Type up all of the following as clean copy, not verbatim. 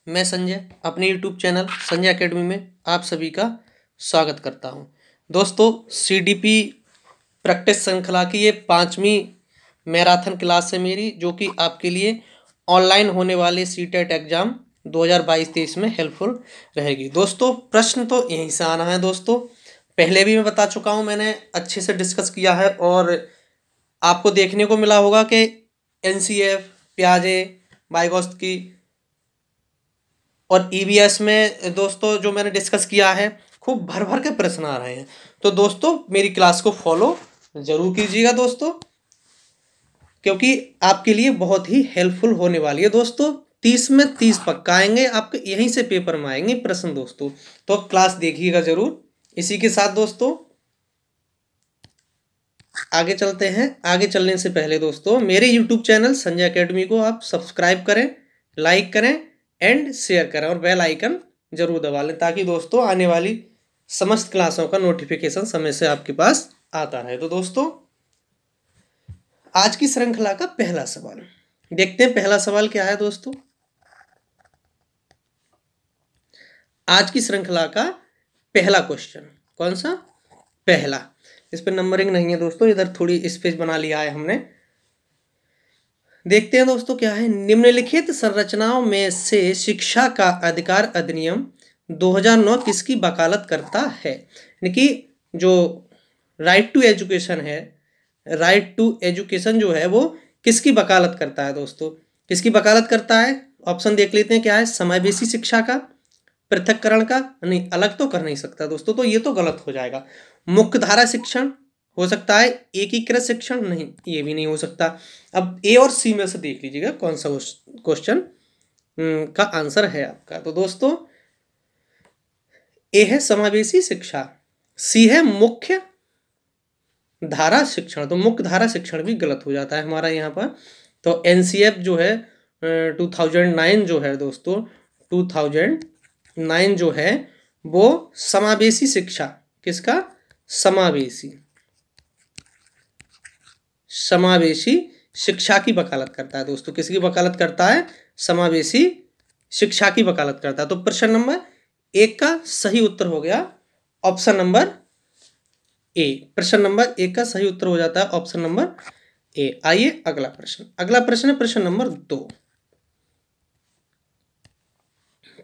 मैं संजय अपने YouTube channel Sanjay academy में आप सभी का स्वागत करता हूं। दोस्तों, CDP प्रैक्टिस श्रृंखला की ये 5वीं मैराथन क्लास है मेरी, जो कि आपके लिए ऑनलाइन होने वाले CTET एग्ज़ाम 2022-23 में हेल्पफुल रहेगी। दोस्तों, प्रश्न तो यहीं से आना है। दोस्तों, पहले भी मैं बता चुका हूं, मैंने अच्छे से डिस्कस किया है और आपको देखने को मिला होगा कि NCF, पियाजे, वाइगोत्स्की और EVS में दोस्तों जो मैंने डिस्कस किया है, खूब भर भर के प्रश्न आ रहे हैं। तो दोस्तों, मेरी क्लास को फॉलो जरूर कीजिएगा दोस्तों, क्योंकि आपके लिए बहुत ही हेल्पफुल होने वाली है। दोस्तों, 30 में 30 पक्का आएंगे, आपके यहीं से पेपर में आएंगे प्रश्न दोस्तों, तो क्लास देखिएगा जरूर। इसी के साथ दोस्तों आगे चलते हैं। आगे चलने से पहले दोस्तों, मेरे YouTube चैनल संजय एकेडमी को आप सब्सक्राइब करें, लाइक करें एंड शेयर करें और बेल आइकन जरूर दबा लें, ताकि दोस्तों आने वाली समस्त क्लासों का नोटिफिकेशन समय से आपके पास आता रहे। तो दोस्तों, आज की श्रृंखला का पहला सवाल देखते हैं। पहला सवाल क्या है दोस्तों? आज की श्रृंखला का पहला क्वेश्चन कौन सा? पहला। इस पर नंबरिंग नहीं है दोस्तों, इधर थोड़ी स्पेस बना लिया है हमने। देखते हैं दोस्तों क्या है। निम्नलिखित संरचनाओं में से शिक्षा का अधिकार अधिनियम 2009 किसकी वकालत करता है? यानी कि जो राइट टू एजुकेशन है, राइट टू एजुकेशन जो है वो किसकी वकालत करता है दोस्तों? किसकी वकालत करता है? ऑप्शन देख लेते हैं क्या है। समावेशी शिक्षा का, पृथक्करण का, नहीं अलग तो कर नहीं सकता दोस्तों, तो ये तो गलत हो जाएगा। मुख्यधारा शिक्षण हो सकता है, एकीकृत शिक्षण नहीं, ये भी नहीं हो सकता। अब A और C में से देख लीजिएगा कौन सा क्वेश्चन का आंसर है आपका। तो दोस्तों, A है समावेशी शिक्षा, C है मुख्य धारा शिक्षण। तो मुख्य धारा शिक्षण भी गलत हो जाता है हमारा यहाँ पर। तो NCF जो है 2009 जो है दोस्तों, 2009 जो है वो समावेशी शिक्षा, किसका? समावेशी शिक्षा की वकालत करता है दोस्तों। किसकी वकालत करता है? समावेशी शिक्षा की वकालत करता है। तो प्रश्न नंबर 1 का सही उत्तर हो गया ऑप्शन नंबर A। प्रश्न नंबर 1 का सही उत्तर हो जाता है ऑप्शन नंबर A। आइए अगला प्रश्न। अगला प्रश्न है प्रश्न नंबर 2।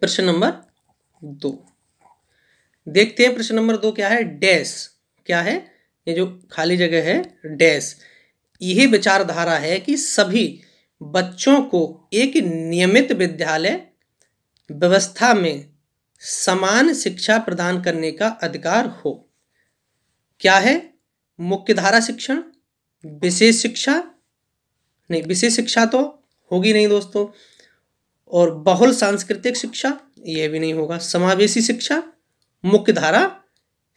प्रश्न नंबर 2 देखते हैं। प्रश्न नंबर 2 क्या है? डैश। क्या है? ये जो खाली जगह है, डैश। यही विचारधारा है कि सभी बच्चों को एक नियमित विद्यालय व्यवस्था में समान शिक्षा प्रदान करने का अधिकार हो। क्या है? मुख्यधारा शिक्षण, विशेष शिक्षा नहीं, विशेष शिक्षा तो होगी नहीं दोस्तों, और बहुल सांस्कृतिक शिक्षा यह भी नहीं होगा। समावेशी शिक्षा, मुख्यधारा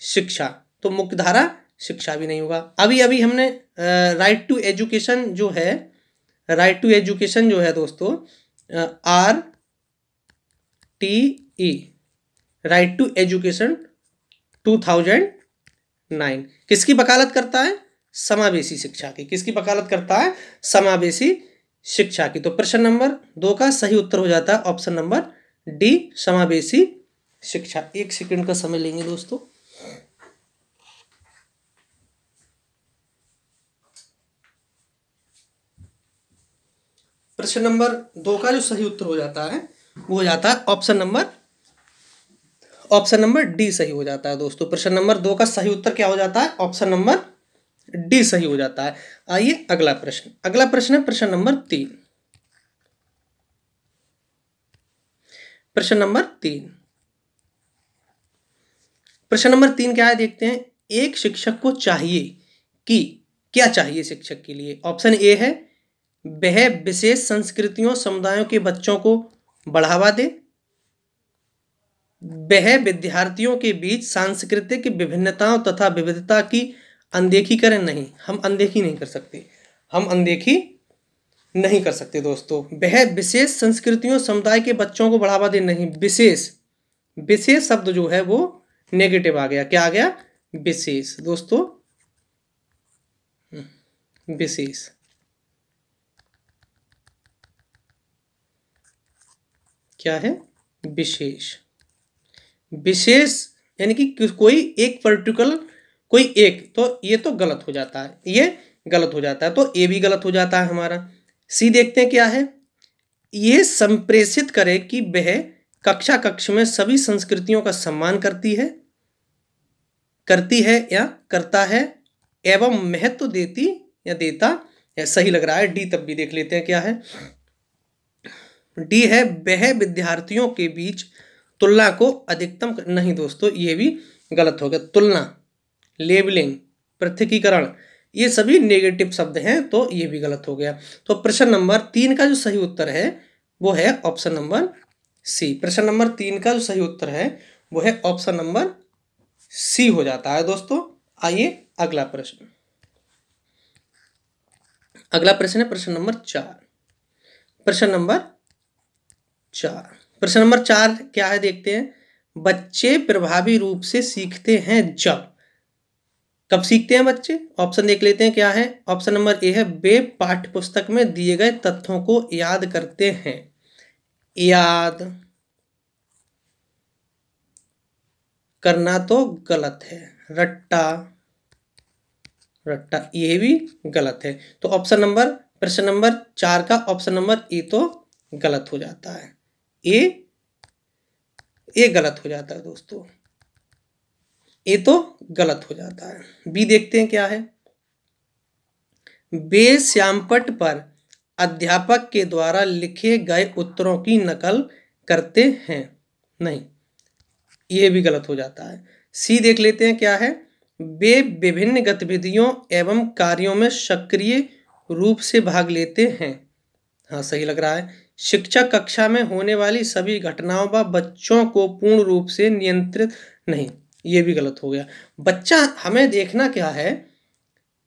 शिक्षा, तो मुख्यधारा शिक्षा भी नहीं होगा। अभी अभी हमने राइट टू एजुकेशन जो है, राइट टू एजुकेशन जो है दोस्तों, RTE, राइट टू एजुकेशन 2009 किसकी वकालत करता है? समावेशी शिक्षा की। किसकी वकालत करता है? समावेशी शिक्षा की। तो प्रश्न नंबर 2 का सही उत्तर हो जाता है ऑप्शन नंबर D, समावेशी शिक्षा। 1 सेकंड का समय लेंगे दोस्तों। प्रश्न नंबर 2 का जो सही उत्तर हो जाता है वो हो जाता है ऑप्शन नंबर D सही हो जाता है दोस्तों। प्रश्न नंबर 2 का सही उत्तर क्या हो जाता है? ऑप्शन नंबर D सही हो जाता है। आइए अगला प्रश्न। अगला प्रश्न है प्रश्न नंबर 3। प्रश्न नंबर 3 प्रश्न नंबर 3 क्या है देखते हैं। एक शिक्षक को चाहिए कि, क्या चाहिए शिक्षक के लिए? ऑप्शन A है वह विशेष संस्कृतियों समुदायों के बच्चों को बढ़ावा दे, वह विद्यार्थियों के बीच सांस्कृतिक विभिन्नताओं तथा विविधता की अनदेखी करें। नहीं, हम अनदेखी नहीं कर सकते, हम अनदेखी नहीं कर सकते दोस्तों। वह विशेष संस्कृतियों समुदाय के बच्चों को बढ़ावा दे, नहीं, विशेष, विशेष शब्द जो है वो नेगेटिव आ गया। क्या आ गया? विशेष दोस्तों, विशेष। क्या है? विशेष। विशेष यानी कि कोई एक पर्टिकुलर, कोई एक, तो ये तो गलत हो जाता है, ये गलत हो जाता है, तो ए भी गलत हो जाता है हमारा। सी देखते हैं क्या है। ये संप्रेषित करे कि वह कक्षा कक्ष में सभी संस्कृतियों का सम्मान करती है या करता है एवं महत्व देती या देता या सही लग रहा है। डी तब भी देख लेते हैं क्या है। डी है वह विद्यार्थियों के बीच तुलना को अधिकतम नहीं दोस्तों, ये भी गलत हो गया। तुलना, लेबलिंग, पृथकीकरण, ये सभी नेगेटिव शब्द हैं, तो ये भी गलत हो गया। तो प्रश्न नंबर 3 का जो सही उत्तर है वो है ऑप्शन नंबर सी। प्रश्न नंबर 3 का जो सही उत्तर है वो है ऑप्शन नंबर सी हो जाता है दोस्तों। आइए अगला प्रश्न। अगला प्रश्न है प्रश्न नंबर 4। प्रश्न नंबर 4 क्या है देखते हैं। बच्चे प्रभावी रूप से सीखते हैं जब, कब सीखते हैं बच्चे? ऑप्शन देख लेते हैं क्या है। ऑप्शन नंबर ए है वे पाठ्य पुस्तक में दिए गए तथ्यों को याद करते हैं। याद करना तो गलत है। रट्टा ये भी गलत है। तो ऑप्शन नंबर, प्रश्न नंबर 4 का ऑप्शन नंबर ए तो गलत हो जाता है। ए गलत हो जाता है दोस्तों, ए तो गलत हो जाता है। बी देखते हैं क्या है। वे श्यामपट्ट पर अध्यापक के द्वारा लिखे गए उत्तरों की नकल करते हैं। नहीं, ये भी गलत हो जाता है। सी देख लेते हैं क्या है। वे विभिन्न गतिविधियों एवं कार्यों में सक्रिय रूप से भाग लेते हैं। हाँ, सही लग रहा है। शिक्षक कक्षा में होने वाली सभी घटनाओं व बच्चों को पूर्ण रूप से नियंत्रित नहीं, ये भी गलत हो गया। बच्चा, हमें देखना क्या है,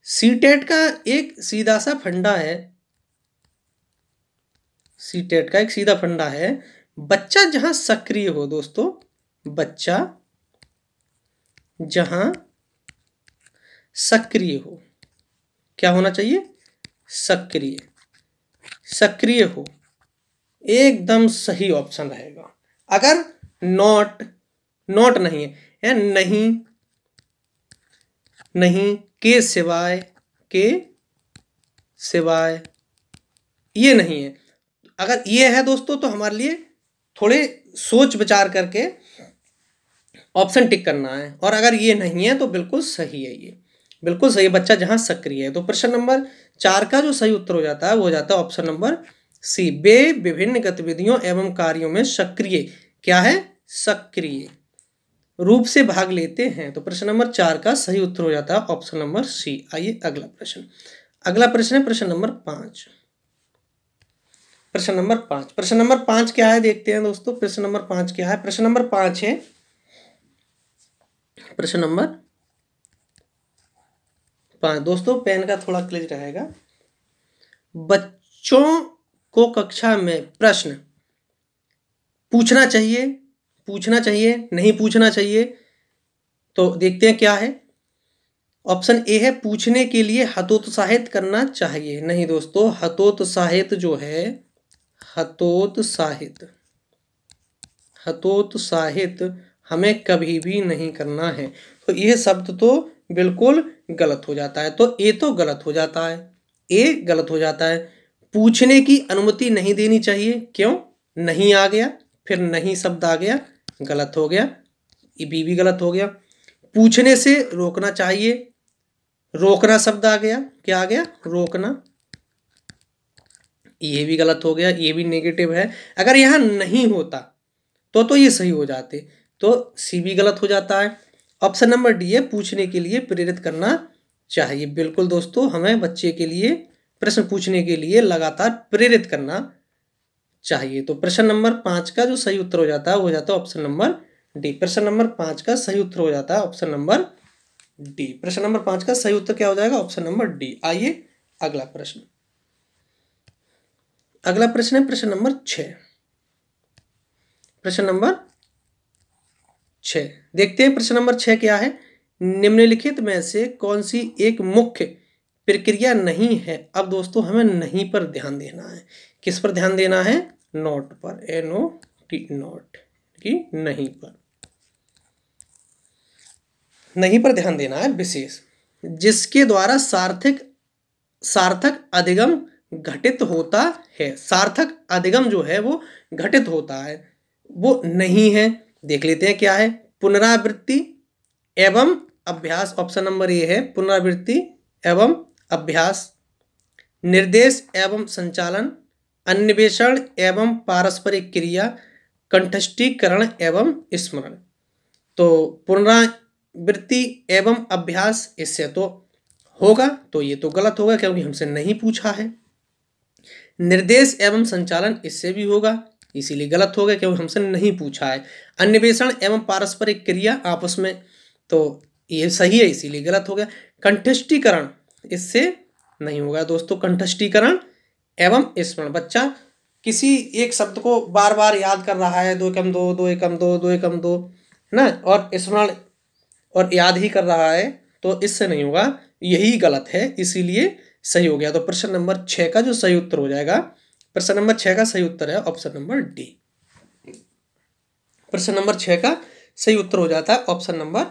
सीटेट का एक सीधा सा फंडा है, सीटेट का एक सीधा फंडा है, बच्चा जहां सक्रिय हो दोस्तों, बच्चा जहां सक्रिय हो, क्या होना चाहिए? सक्रिय हो, एकदम सही ऑप्शन रहेगा। अगर नॉट नहीं है, या नहीं, के सिवाय ये नहीं है। अगर ये है दोस्तों तो हमारे लिए थोड़े सोच विचार करके ऑप्शन टिक करना है, और अगर ये नहीं है तो बिल्कुल सही है, ये बिल्कुल सही, बच्चा जहां सक्रिय है। तो प्रश्न नंबर 4 का जो सही उत्तर हो जाता है वो हो जाता है ऑप्शन नंबर सी। वे विभिन्न गतिविधियों एवं कार्यों में सक्रिय, क्या है? सक्रिय रूप से भाग लेते हैं। तो प्रश्न नंबर 4 का सही उत्तर हो जाता है ऑप्शन नंबर सी। आइए अगला प्रश्न। अगला प्रश्न है प्रश्न नंबर 5। प्रश्न नंबर 5 क्या है देखते हैं दोस्तों। प्रश्न नंबर 5 क्या है? प्रश्न नंबर 5 है, प्रश्न नंबर 5 दोस्तों, पेन का थोड़ा क्लिच रहेगा। बच्चों को कक्षा में प्रश्न पूछना चाहिए, नहीं पूछना चाहिए? तो देखते हैं क्या है। ऑप्शन ए है पूछने के लिए हतोत्साहित करना चाहिए। नहीं दोस्तों, हतोत्साहित जो है, हतोत्साहित हमें कभी भी नहीं करना है। तो यह शब्द तो बिल्कुल गलत हो जाता है, तो ए तो गलत हो जाता है, ए गलत हो जाता है। पूछने की अनुमति नहीं देनी चाहिए, क्यों? नहीं आ गया, फिर नहीं शब्द आ गया, गलत हो गया, ये भी गलत हो गया। पूछने से रोकना चाहिए, रोकना शब्द आ गया, क्या आ गया? रोकना, ये भी गलत हो गया, ये भी नेगेटिव है। अगर यहाँ नहीं होता तो ये सही हो जाते, तो सी भी गलत हो जाता है। ऑप्शन नंबर डी है पूछने के लिए प्रेरित करना चाहिए। बिल्कुल दोस्तों, हमें बच्चे के लिए प्रश्न पूछने के लिए लगातार प्रेरित करना चाहिए। तो प्रश्न नंबर 5 का जो सही उत्तर हो जाता है वो हो जाता है ऑप्शन नंबर डी। प्रश्न नंबर 5 का सही उत्तर हो जाता है ऑप्शन नंबर डी। प्रश्न नंबर 5 का सही उत्तर क्या हो जाएगा? Option number D. आइए अगला प्रश्न। अगला प्रश्न है प्रश्न नंबर 6। प्रश्न नंबर 6 देखते हैं। प्रश्न नंबर 6 क्या है? निम्नलिखित में से कौन सी एक मुख्य प्रक्रिया नहीं है? अब दोस्तों हमें नहीं पर ध्यान देना है। किस पर ध्यान देना है? नोट पर, NOT, नोट, कि नहीं पर ध्यान देना है विशेष, जिसके द्वारा सार्थक अधिगम घटित होता है। सार्थक अधिगम जो है वो घटित होता है, वो नहीं है। देख लेते हैं क्या है। पुनरावृत्ति एवं अभ्यास, ऑप्शन नंबर ए है पुनरावृत्ति एवं अभ्यास। निर्देश एवं संचालन, अन्वेषण एवं पारस्परिक क्रिया, कंठस्थीकरण एवं स्मरण। तो पुनरावृत्ति एवं अभ्यास इससे तो होगा, तो ये तो गलत होगा क्योंकि हमसे नहीं पूछा है। निर्देश एवं संचालन इससे भी होगा, इसीलिए गलत होगा क्योंकि हमसे नहीं पूछा है। अन्वेषण एवं पारस्परिक क्रिया आपस में, तो ये सही है इसीलिए गलत हो गया। कंठस्थीकरण इससे नहीं होगा दोस्तों। कंठस्थीकरण एवं स्मरण, बच्चा किसी एक शब्द को बार बार याद कर रहा है, 2 एकम 2, 2 एकम 2, 2 एकम 2 है ना, और स्मरण और याद ही कर रहा है, तो इससे नहीं होगा, यही गलत है, इसीलिए सही हो गया। तो प्रश्न नंबर 6 का जो सही उत्तर हो जाएगा, प्रश्न नंबर 6 का सही उत्तर है ऑप्शन नंबर डी। प्रश्न नंबर 6 का सही उत्तर हो जाता है ऑप्शन नंबर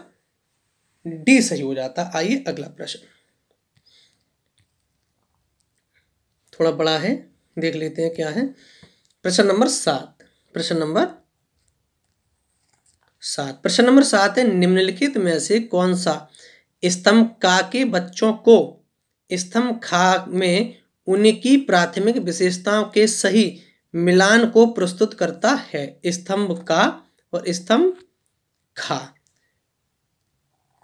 डी सही हो जाता। आइए अगला प्रश्न, थोड़ा बड़ा है, देख लेते हैं क्या है। प्रश्न नंबर 7, प्रश्न नंबर 7 है, निम्नलिखित में से कौन सा स्तंभ का के बच्चों को स्तंभ खा में उनकी प्राथमिक विशेषताओं के सही मिलान को प्रस्तुत करता है। स्तंभ का और स्तंभ खा।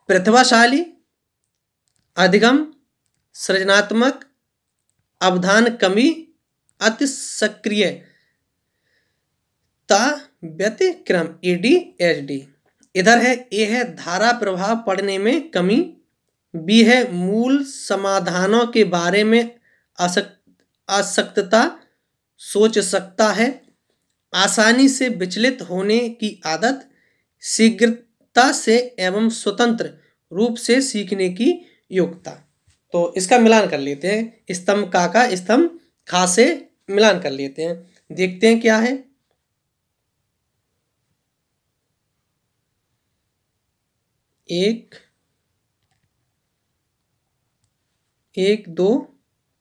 प्रतिभाशाली, अधिगम, सृजनात्मक, अवधान कमी, अति सक्रियता, व्यतिक्रम ADHD। इधर है ए है धारा प्रभाव पढ़ने में कमी, बी है मूल समाधानों के बारे में आसक्तता, सोच सकता है, आसानी से विचलित होने की आदत, शीघ्रता से एवं स्वतंत्र रूप से सीखने की योग्यता। तो इसका मिलान कर लेते हैं, स्तंभ का स्तंभ खा से मिलान कर लेते हैं, देखते हैं क्या है। 1 2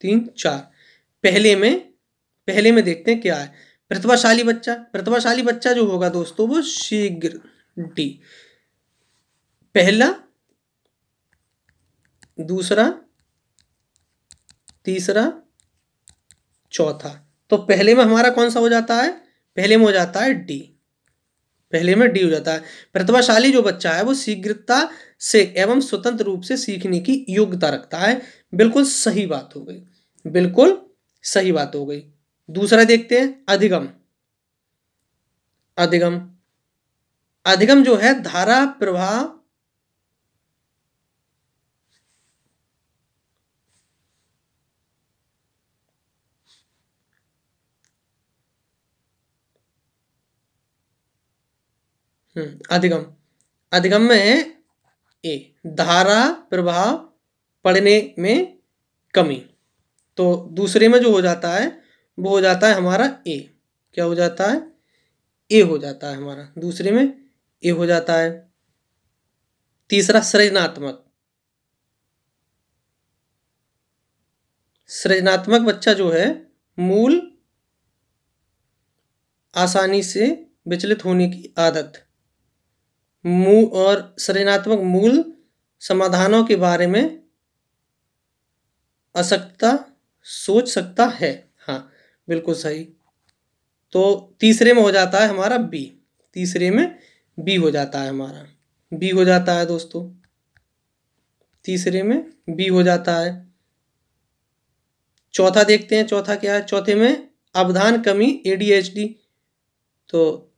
3 4। पहले में देखते हैं क्या है। प्रतिभाशाली बच्चा जो होगा दोस्तों वो शीघ्र, डी। पहला, दूसरा, तीसरा, चौथा। तो पहले में हमारा कौन सा हो जाता है, पहले में हो जाता है डी, पहले में डी हो जाता है। प्रतिभाशाली जो बच्चा है वो शीघ्रता से एवं स्वतंत्र रूप से सीखने की योग्यता रखता है। बिल्कुल सही बात हो गई, बिल्कुल सही बात हो गई। दूसरा देखते हैं अधिगम जो है धारा प्रवाह अधिगम में है ए, धारा प्रभाव पढ़ने में कमी। तो दूसरे में जो हो जाता है वो हो जाता है हमारा ए, क्या हो जाता है, ए हो जाता है हमारा, दूसरे में ए हो जाता है। तीसरा सृजनात्मक बच्चा जो है मूल आसानी से विचलित होने की आदत, और सृजनात्मक मूल समाधानों के बारे में आसक्ता, सोच सकता है। हाँ बिल्कुल सही। तो तीसरे में हो जाता है हमारा बी, तीसरे में बी हो जाता है हमारा, बी हो जाता है दोस्तों, तीसरे में बी हो जाता है। चौथा देखते हैं, चौथा क्या है। चौथे में अवधान कमी ADHD, तो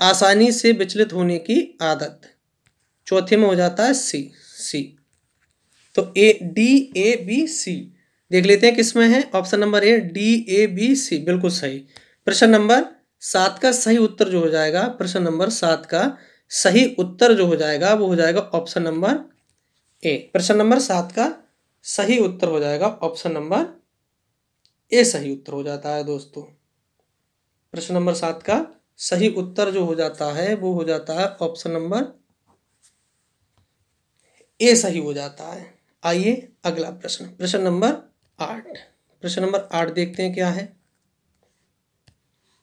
आसानी से विचलित होने की आदत, चौथे में हो जाता है सी। तो DABC देख लेते हैं किसमें है। ऑप्शन नंबर ए DABC बिल्कुल सही। प्रश्न नंबर 7 का सही उत्तर जो हो जाएगा, प्रश्न नंबर 7 का सही उत्तर जो हो जाएगा वो हो जाएगा ऑप्शन नंबर ए। प्रश्न नंबर 7 का सही उत्तर हो जाएगा ऑप्शन नंबर ए, सही उत्तर हो जाता है दोस्तों। प्रश्न नंबर 7 का सही उत्तर जो हो जाता है वो हो जाता है ऑप्शन नंबर ए सही हो जाता है। आइए अगला प्रश्न, प्रश्न नंबर 8। प्रश्न नंबर 8 देखते हैं क्या है।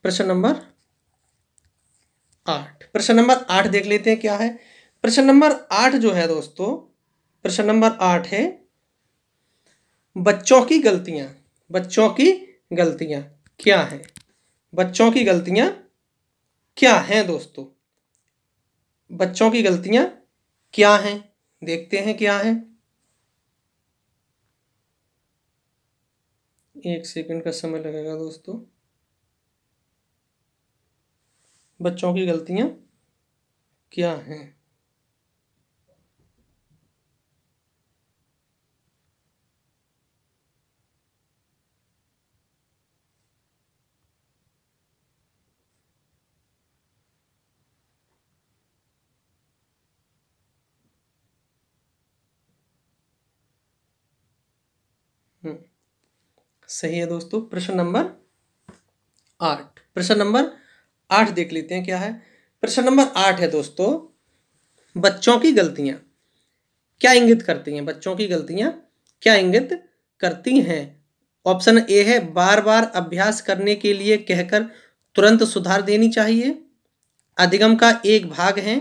प्रश्न नंबर 8, प्रश्न नंबर 8 देख लेते हैं क्या है। प्रश्न नंबर 8 जो है दोस्तों, प्रश्न नंबर 8 है बच्चों की गलतियां। बच्चों की गलतियां क्या हैं? बच्चों की गलतियां क्या हैं दोस्तों? बच्चों की गलतियां क्या हैं? देखते हैं क्या है। 1 सेकंड का समय लगेगा दोस्तों। बच्चों की गलतियां क्या हैं? सही है दोस्तों, प्रश्न नंबर 8। प्रश्न नंबर 8 देख लेते हैं क्या है। प्रश्न नंबर 8 है दोस्तों, बच्चों की गलतियां क्या इंगित करती हैं? बच्चों की गलतियां क्या इंगित करती हैं? ऑप्शन ए है बार बार अभ्यास करने के लिए कहकर तुरंत सुधार देनी चाहिए, अधिगम का एक भाग है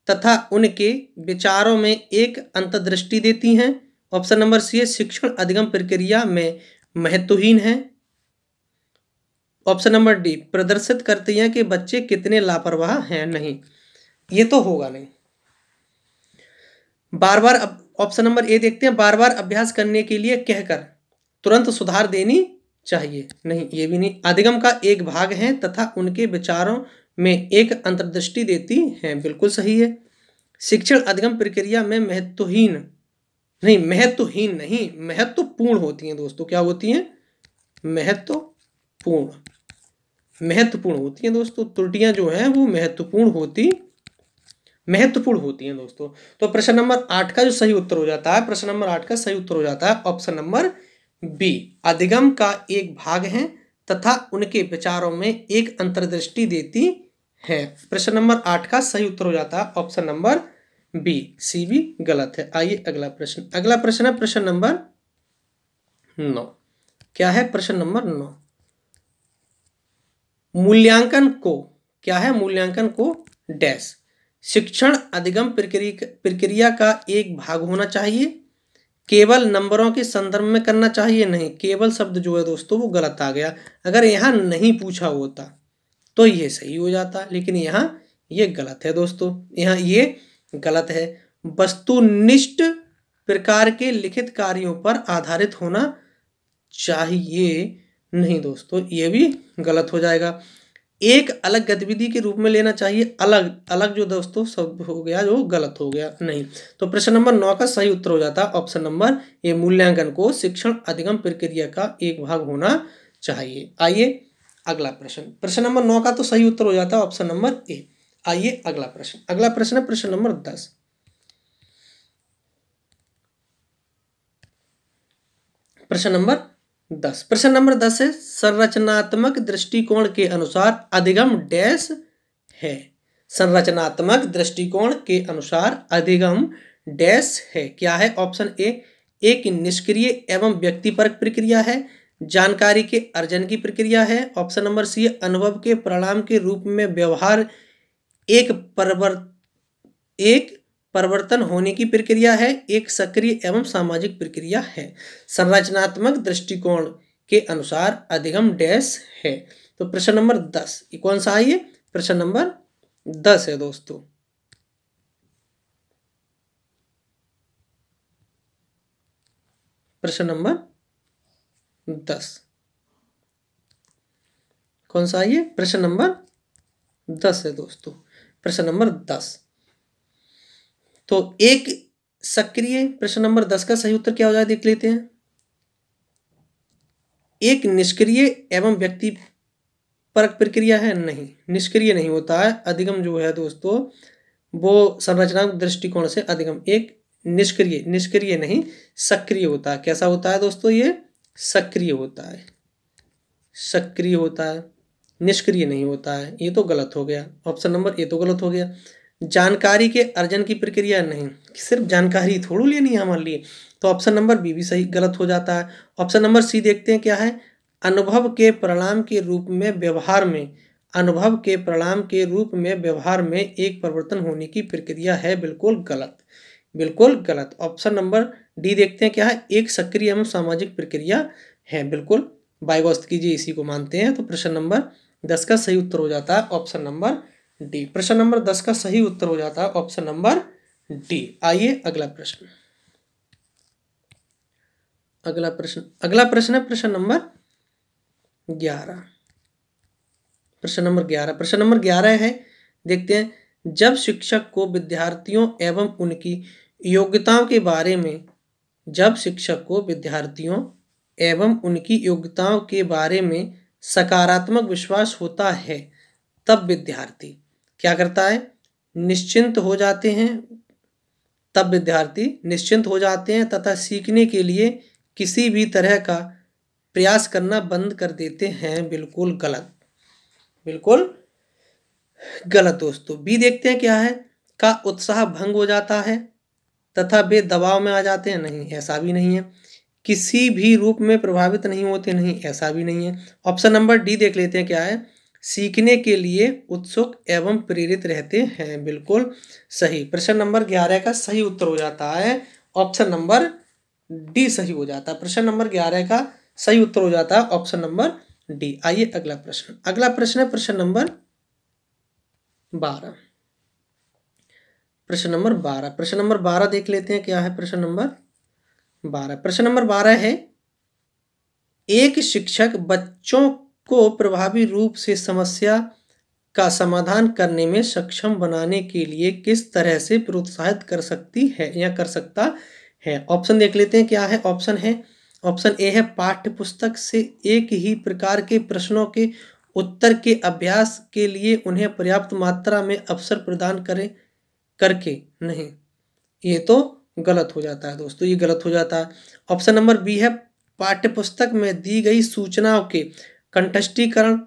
तथा उनके विचारों में एक अंतर्दृष्टि देती हैं। ऑप्शन नंबर सी है शिक्षण अधिगम प्रक्रिया में महत्वहीन है। ऑप्शन नंबर डी प्रदर्शित करती हैं कि बच्चे कितने लापरवाह हैं। नहीं, ये तो होगा नहीं। बार बार, ऑप्शन नंबर ए देखते हैं, बार बार अभ्यास करने के लिए कहकर तुरंत सुधार देनी चाहिए। नहीं, ये भी नहीं। अधिगम का एक भाग है तथा उनके विचारों में एक अंतर्दृष्टि देती हैं, बिल्कुल सही है। शिक्षण अधिगम प्रक्रिया में महत्वहीन नहीं, महत्वहीन नहीं, महत्वपूर्ण होती हैं दोस्तों। क्या होती हैं? महत्वपूर्ण, महत्वपूर्ण होती हैं दोस्तों। त्रुटियां जो हैं वो महत्वपूर्ण होती हैं दोस्तों। तो प्रश्न नंबर 8 का जो सही उत्तर हो जाता है, प्रश्न नंबर 8 का सही उत्तर हो जाता है ऑप्शन नंबर बी, अधिगम का एक भाग है तथा उनके विचारों में एक अंतर्दृष्टि देती है। प्रश्न नंबर 8 का सही उत्तर हो जाता है ऑप्शन नंबर बी, सी भी गलत है। आइए अगला प्रश्न। अगला प्रश्न है प्रश्न नंबर 9। क्या है? प्रश्न नंबर 9, मूल्यांकन को क्या है? मूल्यांकन को डैश शिक्षण अधिगम प्रक्रिया का एक भाग होना चाहिए, केवल नंबरों के संदर्भ में करना चाहिए। नहीं, केवल शब्द जो है दोस्तों वो गलत आ गया। अगर यहाँ नहीं पूछा होता तो ये सही हो जाता, लेकिन यहाँ ये गलत है दोस्तों। यहाँ ये गलत है। वस्तुनिष्ठ प्रकार के लिखित कार्यों पर आधारित होना चाहिए। नहीं दोस्तों, ये भी गलत हो जाएगा। एक अलग गतिविधि के रूप में लेना चाहिए। अलग अलग जो दोस्तों शब्द हो गया जो गलत हो गया। नहीं, तो प्रश्न नंबर 9 का सही उत्तर हो जाता है ऑप्शन नंबर ए, मूल्यांकन को शिक्षण अधिगम प्रक्रिया का एक भाग होना चाहिए। आइए अगला प्रश्न। प्रश्न नंबर 9 का तो सही उत्तर हो जाता है ऑप्शन नंबर ए। आइए अगला प्रश्न। अगला प्रश्न है प्रश्न नंबर 10। प्रश्न नंबर 10, प्रश्न नंबर 10 है संरचनात्मक दृष्टिकोण के अनुसार अधिगम डैश है। संरचनात्मक दृष्टिकोण के अनुसार अधिगम डैश है। क्या है? ऑप्शन ए, एक निष्क्रिय एवं व्यक्तिपरक प्रक्रिया है, जानकारी के अर्जन की प्रक्रिया है। ऑप्शन नंबर सी, अनुभव के परिणाम के रूप में व्यवहार एक परिवर्तन होने की प्रक्रिया है, एक सक्रिय एवं सामाजिक प्रक्रिया है। संरचनात्मक दृष्टिकोण के अनुसार अधिगम डैश है। तो प्रश्न नंबर 10 कौन सा है? ये प्रश्न नंबर 10 है दोस्तों। प्रश्न नंबर 10 कौन सा है? ये प्रश्न नंबर 10 है दोस्तों। प्रश्न नंबर 10, तो एक सक्रिय, प्रश्न नंबर 10 का सही उत्तर क्या हो जाए देख लेते हैं। एक निष्क्रिय एवं व्यक्ति परक प्रक्रिया है। नहीं, निष्क्रिय नहीं होता है। अधिगम जो है दोस्तों वो संरचनात्मक दृष्टिकोण से अधिगम एक निष्क्रिय नहीं सक्रिय होता है। कैसा होता है दोस्तों? ये सक्रिय होता है, सक्रिय होता है। निष्क्रिय नहीं होता है, ये तो गलत हो गया। ऑप्शन नंबर ए तो गलत हो गया। जानकारी के अर्जन की प्रक्रिया नहीं, सिर्फ जानकारी थोड़ी लेनी है हमारे लिए, तो ऑप्शन नंबर बी भी सही गलत हो जाता है। ऑप्शन नंबर सी देखते हैं क्या है, अनुभव के परिणाम के रूप में व्यवहार में, अनुभव के परिणाम के रूप में व्यवहार में एक परिवर्तन होने की प्रक्रिया है, बिल्कुल गलत, बिल्कुल गलत। ऑप्शन नंबर डी देखते हैं क्या है, एक सक्रिय एवं सामाजिक प्रक्रिया है, बिल्कुल वाइगोत्स्की जी इसी को मानते हैं। तो प्रश्न नंबर 10 का सही उत्तर हो जाता है ऑप्शन नंबर डी। प्रश्न नंबर 10 का सही उत्तर हो जाता है ऑप्शन नंबर डी। आइए अगला प्रश्न, अगला प्रश्न है प्रश्न नंबर 11। प्रश्न नंबर 11, प्रश्न नंबर 11 है, देखते हैं, जब शिक्षक को विद्यार्थियों एवं उनकी योग्यताओं के बारे में, जब शिक्षक को विद्यार्थियों एवं उनकी योग्यताओं के बारे में सकारात्मक विश्वास होता है, तब विद्यार्थी क्या करता है, निश्चिंत हो जाते हैं, तब विद्यार्थी निश्चिंत हो जाते हैं तथा सीखने के लिए किसी भी तरह का प्रयास करना बंद कर देते हैं, बिल्कुल गलत, बिल्कुल गलत दोस्तों। बी देखते हैं क्या है, का उत्साह भंग हो जाता है तथा वे दबाव में आ जाते हैं, नहीं ऐसा भी नहीं है। किसी भी रूप में प्रभावित नहीं होते, नहीं ऐसा भी नहीं है। ऑप्शन नंबर डी देख लेते हैं क्या है, सीखने के लिए उत्सुक एवं प्रेरित रहते हैं, बिल्कुल सही। प्रश्न नंबर 11 का सही उत्तर हो जाता है ऑप्शन नंबर डी सही हो जाता है। प्रश्न नंबर 11 का सही उत्तर हो जाता है ऑप्शन नंबर डी। आइए अगला प्रश्न, अगला प्रश्न है प्रश्न नंबर 12। प्रश्न नंबर 12, प्रश्न नंबर 12 देख लेते हैं क्या है प्रश्न नंबर 12। प्रश्न नंबर 12 है, एक शिक्षक बच्चों को प्रभावी रूप से समस्या का समाधान करने में सक्षम बनाने के लिए किस तरह से प्रोत्साहित कर सकती है या कर सकता है। ऑप्शन देख लेते हैं क्या है। ऑप्शन है, ऑप्शन ए है, पाठ्य पुस्तक से एक ही प्रकार के प्रश्नों के उत्तर के अभ्यास के लिए उन्हें पर्याप्त मात्रा में अवसर प्रदान करें करके, नहीं ये तो गलत हो जाता है दोस्तों, ये गलत हो जाता है। ऑप्शन नंबर बी है, पाठ्यपुस्तक में दी गई सूचनाओं के कंठस्थीकरण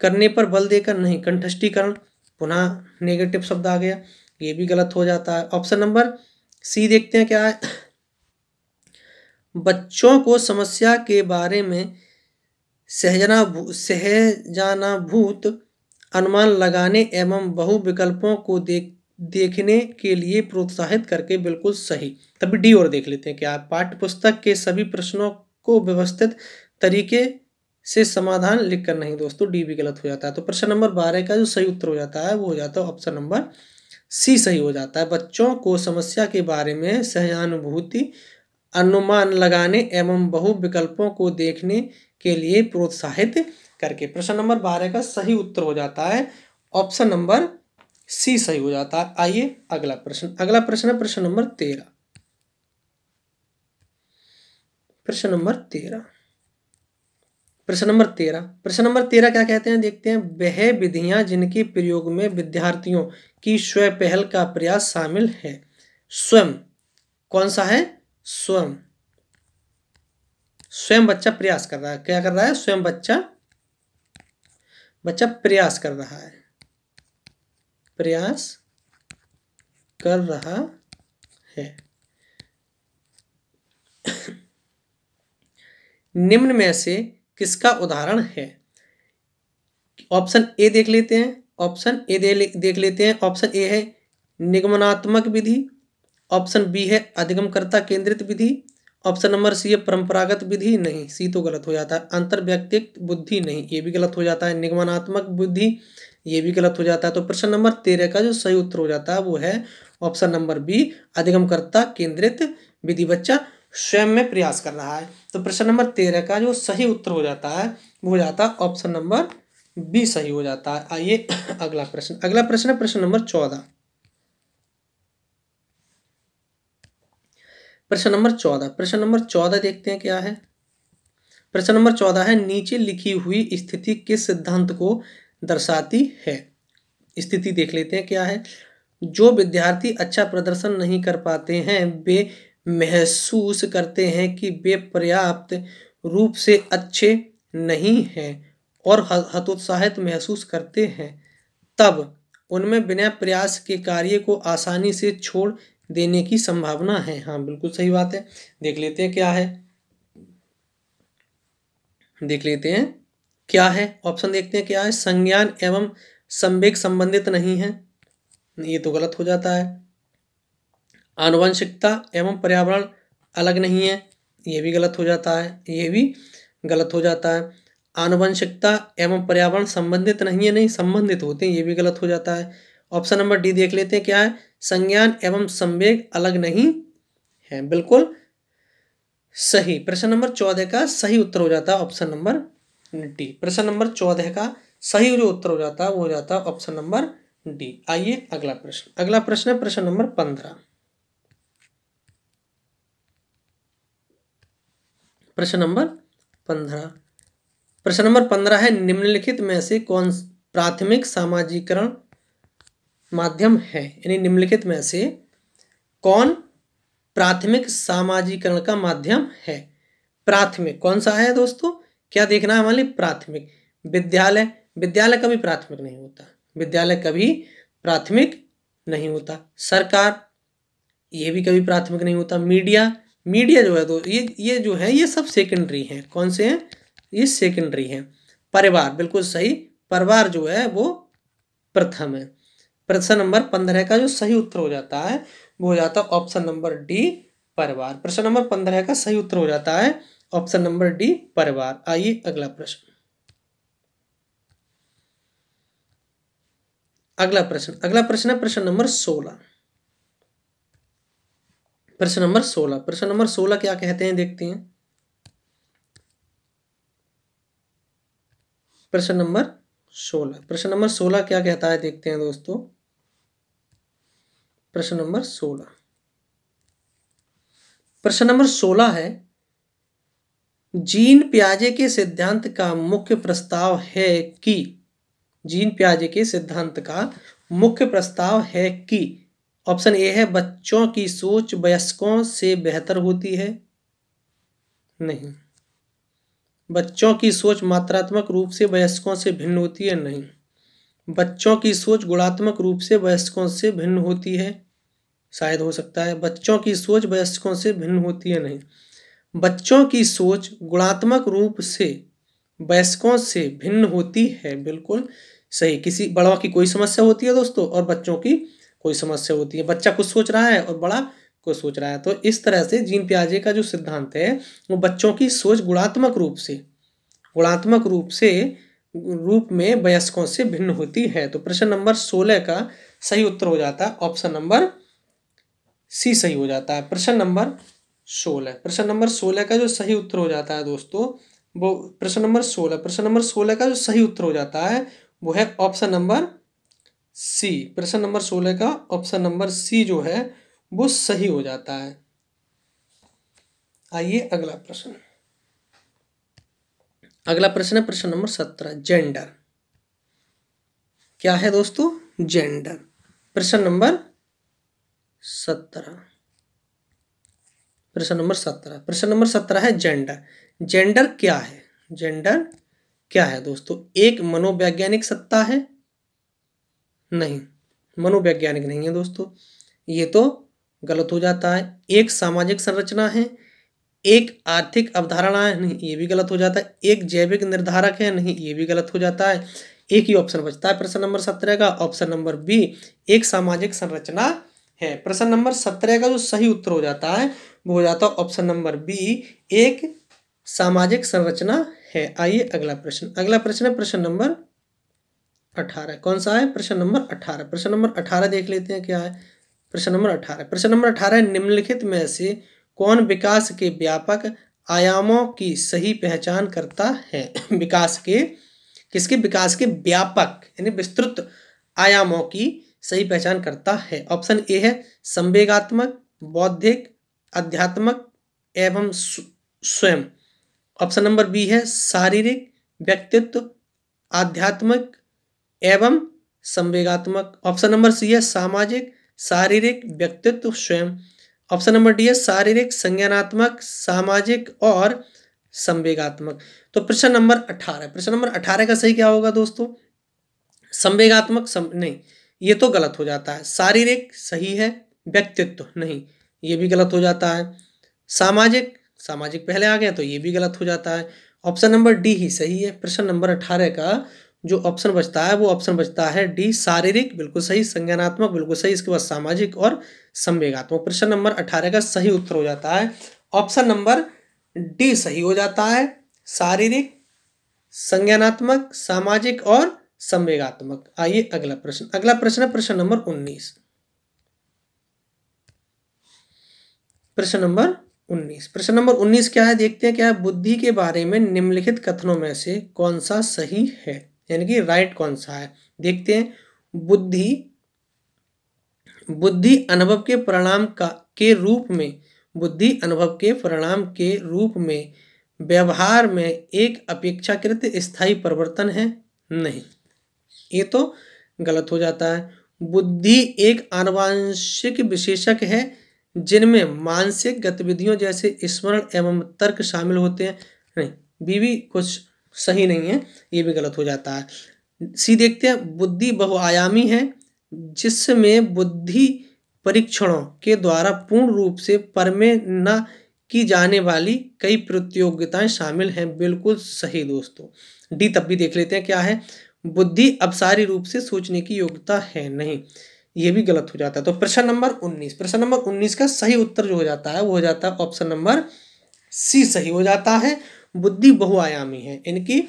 करने पर बल देकर, नहीं कंठस्थीकरण, पुनः नेगेटिव शब्द आ गया, ये भी गलत हो जाता है। ऑप्शन नंबर सी देखते हैं क्या है, बच्चों को समस्या के बारे में सहजानुभूत अनुमान लगाने एवं बहु विकल्पों को देखने के लिए प्रोत्साहित करके, बिल्कुल सही। तभी डी और देख लेते हैं क्या, पाठ्यपुस्तक के सभी प्रश्नों को व्यवस्थित तरीके से समाधान लिखकर, नहीं दोस्तों डी भी गलत हो जाता है। तो प्रश्न नंबर 12 का जो सही उत्तर हो जाता है वो हो जाता है ऑप्शन नंबर सी सही हो जाता है। बच्चों को समस्या के बारे में सहजानुभूति अनुमान लगाने एवं बहु विकल्पों को देखने के लिए प्रोत्साहित करके। प्रश्न नंबर 12 का सही उत्तर हो जाता है ऑप्शन नंबर सी सही हो जाता है। आइए अगला प्रश्न, अगला प्रश्न है प्रश्न नंबर 13। प्रश्न नंबर 13, प्रश्न नंबर 13, प्रश्न नंबर 13 क्या कहते हैं, देखते हैं, वह विधियां जिनके प्रयोग में विद्यार्थियों की स्वयं पहल का प्रयास शामिल है। स्वयं कौन सा है, स्वयं, स्वयं बच्चा प्रयास कर रहा है, क्या कर रहा है, स्वयं बच्चा प्रयास कर रहा है, प्रयास कर रहा है। निम्न में से किसका उदाहरण है। ऑप्शन ए देख लेते हैं, ऑप्शन ए देख लेते हैं। ऑप्शन ए है निगमनात्मक विधि, ऑप्शन बी है अधिगमकर्ता केंद्रित विधि, ऑप्शन नंबर सी है परंपरागत विधि, नहीं सी तो गलत हो जाता है। अंतर्व्यक्तिक बुद्धि, नहीं ये भी गलत हो जाता है। निगमनात्मक बुद्धि, ये भी गलत हो जाता है। तो प्रश्न नंबर 13 का जो सही उत्तर हो जाता है वो है ऑप्शन नंबर बी अधिगमकर्ता केंद्रित विधि, बच्चा स्वयं में प्रयास कर रहा है। तो प्रश्न नंबर 13 का जो सही उत्तर हो जाता है वो हो जाता है ऑप्शन नंबर बी सही हो जाता है। आइए अगला प्रश्न, अगला प्रश्न है प्रश्न नंबर 14। प्रश्न नंबर 14, प्रश्न नंबर 14 देखते हैं क्या है। प्रश्न नंबर 14 है, नीचे लिखी हुई स्थिति किस सिद्धांत को दर्शाती है। स्थिति देख लेते हैं क्या है, जो विद्यार्थी अच्छा प्रदर्शन नहीं कर पाते हैं वे महसूस करते हैं कि वे पर्याप्त रूप से अच्छे नहीं हैं और हतोत्साहित महसूस करते हैं तब उनमें बिना प्रयास के कार्य को आसानी से छोड़ देने की संभावना है। हाँ, बिल्कुल सही बात है। देख लेते हैं क्या है, देख लेते हैं क्या है। ऑप्शन देखते हैं क्या है। संज्ञान एवं संवेग संबंधित नहीं है, ये तो गलत हो जाता है। आनुवंशिकता एवं पर्यावरण अलग नहीं है, ये भी गलत हो जाता है, ये भी गलत हो जाता है। आनुवंशिकता एवं पर्यावरण संबंधित नहीं है, नहीं संबंधित होते हैं, ये भी गलत हो जाता है। ऑप्शन नंबर डी देख लेते हैं क्या है। संज्ञान एवं संवेग अलग नहीं है, बिल्कुल सही। प्रश्न नंबर 14 का सही उत्तर हो जाता है ऑप्शन नंबर डी। प्रश्न नंबर 14 का सही जो उत्तर हो जाता है वो हो जाता है ऑप्शन नंबर डी। आइए अगला प्रश्न, अगला प्रश्न है प्रश्न नंबर 15। प्रश्न नंबर 15, प्रश्न नंबर 15 है निम्नलिखित में से कौन प्राथमिक सामाजिकरण माध्यम है। यानी निम्नलिखित में से कौन प्राथमिक सामाजिकरण का माध्यम है। प्राथमिक कौन सा है दोस्तों, क्या देखना है हमारे लिए। प्राथमिक विद्यालय, विद्यालय कभी प्राथमिक नहीं होता, विद्यालय कभी प्राथमिक नहीं होता। सरकार, ये भी कभी प्राथमिक नहीं होता। मीडिया, मीडिया जो है तो ये जो है ये सब सेकेंडरी हैं। कौन से हैं, ये सेकेंडरी हैं। परिवार, बिल्कुल सही, परिवार जो है वो प्रथम है। प्रश्न नंबर 15 का जो सही उत्तर हो जाता है वो हो जाता है ऑप्शन नंबर डी, परिवार। प्रश्न नंबर 15 का सही उत्तर हो जाता है ऑप्शन नंबर डी, परिवार। आइए अगला प्रश्न, अगला प्रश्न, अगला प्रश्न है प्रश्न नंबर 16। प्रश्न नंबर 16, प्रश्न नंबर 16 क्या कहते हैं देखते हैं। प्रश्न नंबर 16, प्रश्न नंबर 16 क्या कहता है देखते हैं दोस्तों। प्रश्न नंबर 16, प्रश्न नंबर 16 है जीन पियाजे के सिद्धांत का मुख्य प्रस्ताव है कि, जीन पियाजे के सिद्धांत का मुख्य प्रस्ताव है कि, ऑप्शन ए है बच्चों की सोच वयस्कों से बेहतर होती है, नहीं। बच्चों की सोच मात्रात्मक रूप से वयस्कों से भिन्न होती है, नहीं। बच्चों की सोच गुणात्मक रूप से वयस्कों से भिन्न होती है, शायद हो सकता है। बच्चों की सोच वयस्कों से भिन्न होती है, नहीं। बच्चों की सोच गुणात्मक रूप से वयस्कों से भिन्न होती है, बिल्कुल सही। किसी बड़ों की कोई समस्या होती है दोस्तों और बच्चों की कोई समस्या होती है। बच्चा कुछ सोच रहा है और बड़ा कुछ सोच रहा है, तो इस तरह से जीन पियाजे का जो सिद्धांत है वो बच्चों की सोच गुणात्मक रूप में वयस्कों से भिन्न होती है। तो प्रश्न नंबर 16 का सही उत्तर हो जाता है ऑप्शन नंबर सी, सही हो जाता है। प्रश्न नंबर 16, प्रश्न नंबर 16 का जो सही उत्तर हो जाता है दोस्तों वो प्रश्न नंबर 16, प्रश्न नंबर 16 का जो सही उत्तर हो जाता है वो है ऑप्शन नंबर सी। प्रश्न नंबर 16 का ऑप्शन नंबर सी जो है वो सही हो जाता है। आइए अगला प्रश्न, अगला प्रश्न है प्रश्न नंबर 17, जेंडर। क्या है दोस्तों, जेंडर। प्रश्न नंबर 17, प्रश्न नंबर 17, प्रश्न नंबर 17 है जेंडर। जेंडर क्या है, जेंडर क्या है दोस्तों। एक मनोवैज्ञानिक सत्ता है, नहीं, मनोवैज्ञानिक नहीं है दोस्तों, ये तो गलत हो जाता है। एक सामाजिक संरचना है, एक आर्थिक अवधारणा है, नहीं, ये भी गलत हो जाता है। एक जैविक निर्धारक है, नहीं, ये भी गलत हो जाता है। एक ही ऑप्शन बचता है प्रश्न नंबर 17 का, ऑप्शन नंबर बी, एक सामाजिक संरचना है। प्रश्न नंबर 17 का जो सही उत्तर हो जाता है वो हो जाता है ऑप्शन नंबर बी, एक सामाजिक संरचना है। आइए अगला प्रश्न, अगला प्रश्न है प्रश्न नंबर 18। कौन सा है, प्रश्न नंबर 18। प्रश्न नंबर 18 देख लेते हैं क्या है। प्रश्न नंबर 18, प्रश्न नंबर 18 निम्नलिखित में से कौन विकास के व्यापक आयामों की सही पहचान करता है। विकास के, किसके, विकास के व्यापक यानी विस्तृत आयामों की सही पहचान करता है। ऑप्शन ए है संवेगात्मक, बौद्धिक, आध्यात्मक एवं स्वयं। ऑप्शन नंबर बी है शारीरिक, व्यक्तित्व, आध्यात्मिक एवं संवेगात्मक। ऑप्शन नंबर सी है सामाजिक, शारीरिक, व्यक्तित्व, स्वयं। ऑप्शन नंबर डी है शारीरिक, संज्ञानात्मक, सामाजिक और संवेगात्मक। तो प्रश्न नंबर 18 का सही क्या होगा दोस्तों? संवेगात्मक नहीं, ये तो गलत हो जाता है। शारीरिक सही है, व्यक्तित्व नहीं, ये भी गलत हो जाता है। सामाजिक पहले आ गया तो ये भी गलत हो जाता है। ऑप्शन नंबर डी ही सही है। प्रश्न नंबर 18 का जो ऑप्शन बचता है वो ऑप्शन बचता है डी, शारीरिक बिल्कुल सही, संज्ञानात्मक बिल्कुल सही, इसके बाद सामाजिक और संवेगात्मक। प्रश्न नंबर 18 का सही उत्तर हो जाता है ऑप्शन नंबर डी सही हो जाता है, शारीरिक, संज्ञानात्मक, सामाजिक और संवेगात्मक। आइए अगला प्रश्न है प्रश्न नंबर 19। प्रश्न नंबर 19 क्या है देखते हैं क्या है। बुद्धि के बारे में निम्नलिखित कथनों में से कौन सा सही है, यानी कि राइट कौन सा है। देखते हैं। बुद्धि अनुभव के परिणाम के रूप में व्यवहार में एक अपेक्षाकृत स्थायी परिवर्तन है, नहीं, ये तो गलत हो जाता है। बुद्धि एक आनुवांशिक विशेषक है जिनमें मानसिक गतिविधियों जैसे स्मरण एवं तर्क शामिल होते हैं, नहीं, भी कुछ सही नहीं है, ये भी गलत हो जाता है। सी देखते हैं। बुद्धि बहुआयामी है जिसमें बुद्धि परीक्षणों के द्वारा पूर्ण रूप से परमें न की जाने वाली कई प्रतियोगिताएं शामिल हैं, बिल्कुल सही दोस्तों। डी तब भी देख लेते हैं क्या है। बुद्धि अपसारी रूप से सोचने की योग्यता है, नहीं, ये भी गलत हो जाता है। तो प्रश्न नंबर 19 का सही उत्तर जो हो जाता है वो हो जाता है ऑप्शन नंबर सी सही हो जाता है। बुद्धि बहुआयामी है, इनकी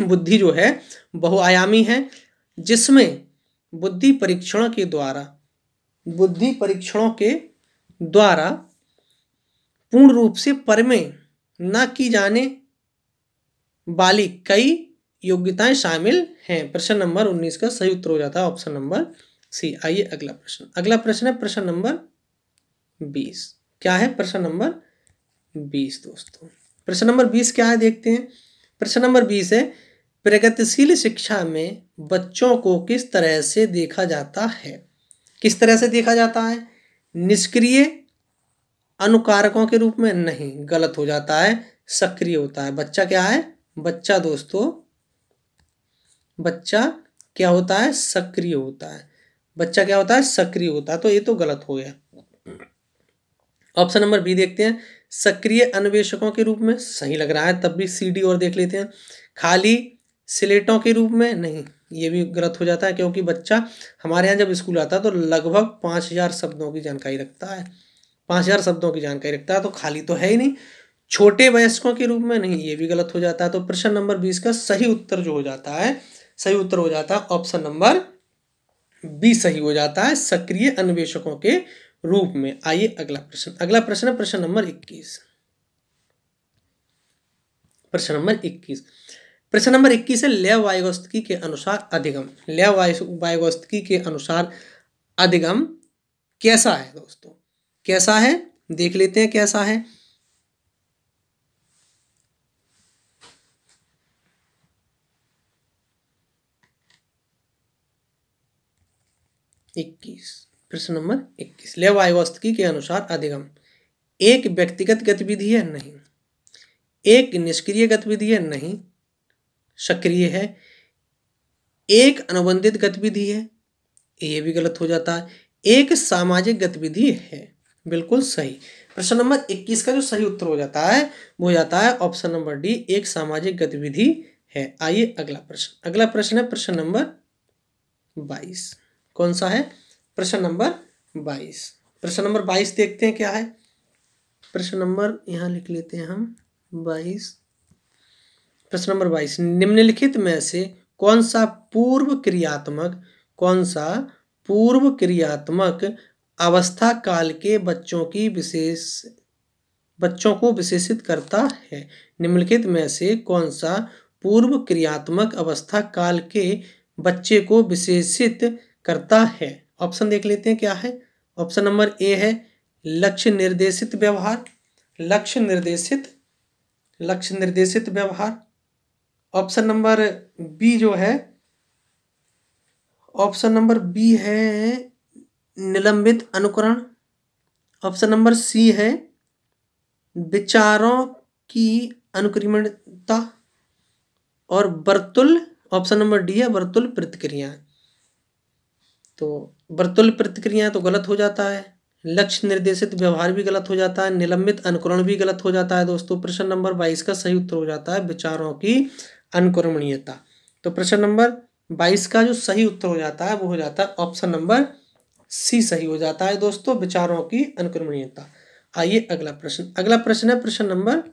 बुद्धि जो है बहुआयामी है जिसमें बुद्धि परीक्षणों के द्वारा पूर्ण रूप से परमें न की जाने वाली कई योग्यताएं शामिल हैं। प्रश्न नंबर 19 का सही उत्तर हो जाता है ऑप्शन नंबर सी। आइए अगला प्रश्न है प्रश्न नंबर 20। क्या है प्रश्न नंबर 20 दोस्तों? प्रश्न नंबर 20 क्या है देखते हैं। प्रश्न नंबर 20 है प्रगतिशील शिक्षा में बच्चों को किस तरह से देखा जाता है? किस तरह से देखा जाता है? निष्क्रिय अनुकारकों के रूप में, नहीं, गलत हो जाता है, सक्रिय होता है। बच्चा क्या है? बच्चा दोस्तों, बच्चा क्या होता है? सक्रिय होता है। बच्चा क्या होता है? सक्रिय होता है, तो ये तो गलत हो गया। ऑप्शन नंबर बी देखते हैं। सक्रिय अन्वेषकों के रूप में, सही लग रहा है, तब भी सी डी और देख लेते हैं। खाली स्लेटों के रूप में, नहीं, ये भी गलत हो जाता है क्योंकि बच्चा हमारे यहाँ जब स्कूल आता है तो लगभग 5000 शब्दों की जानकारी रखता है, 5000 शब्दों की जानकारी रखता है, तो खाली तो है ही नहीं। छोटे वयस्कों के रूप में, नहीं, ये भी गलत हो जाता है। तो प्रश्न नंबर 20 का सही उत्तर जो हो जाता है, सही उत्तर हो जाता है ऑप्शन नंबर बी सही हो जाता है, सक्रिय अन्वेषकों के रूप में। आइए अगला प्रश्न है प्रश्न नंबर 21। प्रश्न नंबर 21 है लेव वाइगोत्स्की के अनुसार अधिगम। लेव वाइगोत्स्की के अनुसार अधिगम कैसा है दोस्तों? कैसा है देख लेते हैं कैसा है। 21 प्रश्न नंबर 21 लेव वाइगोत्स्की के अनुसार अधिगम एक व्यक्तिगत गतिविधि है, नहीं, एक निष्क्रिय गतिविधि है, नहीं, सक्रिय है, एक अनुबंधित गतिविधि है, ये भी गलत हो जाता है, एक सामाजिक गतिविधि है, बिल्कुल सही। प्रश्न नंबर 21 का जो सही उत्तर हो जाता है वो हो जाता है ऑप्शन नंबर डी, एक सामाजिक गतिविधि है। आइए अगला प्रश्न है प्रश्न नंबर 22। कौन सा है? प्रश्न नंबर 22। प्रश्न नंबर 22 देखते हैं क्या है। प्रश्न नंबर यहाँ लिख लेते हैं हम 22। प्रश्न नंबर 22 निम्नलिखित में से कौन सा पूर्व क्रियात्मक अवस्था काल के बच्चों को विशेषित करता है? निम्नलिखित में से कौन सा पूर्व क्रियात्मक अवस्था काल के बच्चे को विशेषित करता है? ऑप्शन देख लेते हैं क्या है। ऑप्शन नंबर ए है लक्ष्य निर्देशित व्यवहार। ऑप्शन नंबर बी जो है, ऑप्शन नंबर बी है निलंबित अनुकरण। ऑप्शन नंबर सी है विचारों की अनुक्रमणीयता और वर्तुल, ऑप्शन नंबर डी है वर्तुल प्रतिक्रिया। तो वर्तुल प्रतिक्रिया तो गलत हो जाता है, लक्ष्य निर्देशित व्यवहार भी गलत हो जाता है, निलंबित अनुकरण भी गलत हो जाता है दोस्तों। प्रश्न नंबर 22 का सही उत्तर हो जाता है विचारों की अनुक्रमणीयता। तो प्रश्न नंबर 22 का जो सही उत्तर हो जाता है वो हो जाता है ऑप्शन नंबर सी सही हो जाता है दोस्तों, विचारों की अनुक्रमणीयता। आइए अगला प्रश्न, अगला प्रश्न है प्रश्न नंबर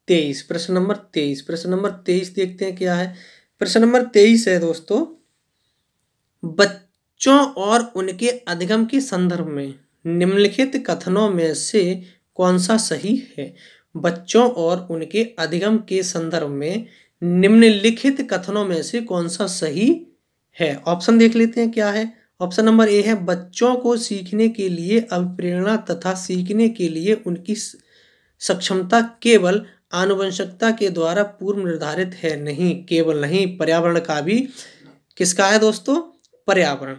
23। प्रश्न नंबर 23, प्रश्न नंबर 23 देखते हैं क्या है। प्रश्न नंबर 23 है दोस्तों, बच्चों और उनके अधिगम के संदर्भ में निम्नलिखित कथनों में से कौन सा सही है। बच्चों और उनके अधिगम के संदर्भ में निम्नलिखित कथनों में से कौन सा सही है। ऑप्शन देख लेते हैं क्या है। ऑप्शन नंबर ए है, बच्चों को सीखने के लिए अभिप्रेरणा तथा सीखने के लिए उनकी सक्षमता केवल आनुवंशिकता के द्वारा पूर्व निर्धारित है। नहीं, केवल नहीं, पर्यावरण का भी किसका है दोस्तों, पर्यावरण,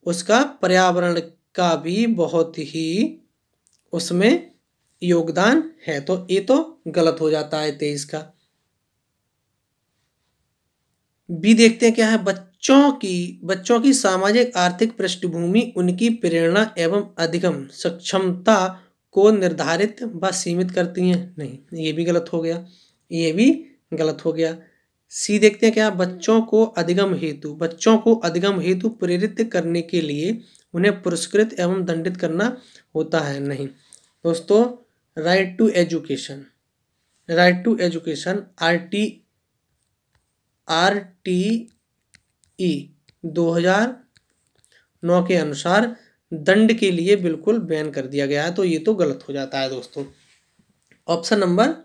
उसका पर्यावरण का भी बहुत ही उसमें योगदान है। तो ये तो गलत हो जाता है 23 का। बी देखते हैं क्या है, बच्चों की सामाजिक आर्थिक पृष्ठभूमि उनकी प्रेरणा एवं अधिगम सक्षमता को निर्धारित व सीमित करती हैं। नहीं, ये भी गलत हो गया, ये भी गलत हो गया। सी देखते हैं क्या, बच्चों को अधिगम हेतु प्रेरित करने के लिए उन्हें पुरस्कृत एवं दंडित करना होता है। नहीं दोस्तों, राइट टू एजुकेशन RTE 2009 के अनुसार दंड के लिए बिल्कुल बैन कर दिया गया है। तो ये तो गलत हो जाता है दोस्तों। ऑप्शन नंबर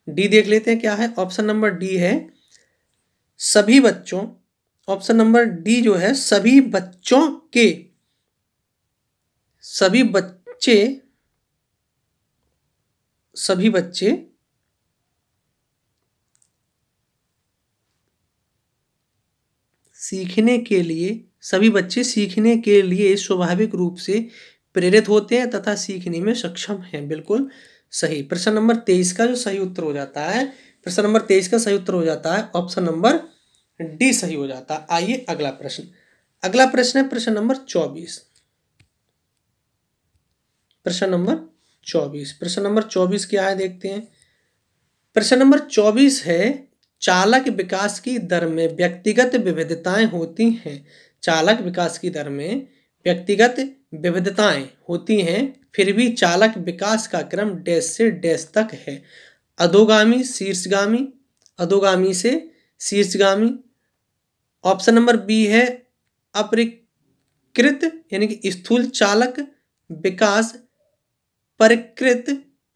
डी देख लेते हैं क्या है। ऑप्शन नंबर डी है, सभी बच्चों, ऑप्शन नंबर डी जो है, सभी बच्चे सीखने के लिए स्वाभाविक रूप से प्रेरित होते हैं तथा सीखने में सक्षम हैं। बिल्कुल सही। प्रश्न नंबर 23 का जो सही उत्तर हो जाता है, प्रश्न नंबर 23 का सही उत्तर हो जाता है ऑप्शन नंबर डी सही हो जाता है। आइए अगला प्रश्न, अगला प्रश्न है प्रश्न नंबर 24। प्रश्न नंबर 24 क्या है देखते हैं। प्रश्न नंबर 24 है, चालक विकास की दर में व्यक्तिगत विविधताएं होती हैं। चालक विकास की दर में व्यक्तिगत विविधताएं होती हैं, फिर भी चालक विकास का क्रम डैश से डैश तक है। अधोगामी, शीर्षगामी, अधोगामी से शीर्षगामी। ऑप्शन नंबर बी है, अपरिकृत यानी कि स्थूल चालक विकास, परिकृत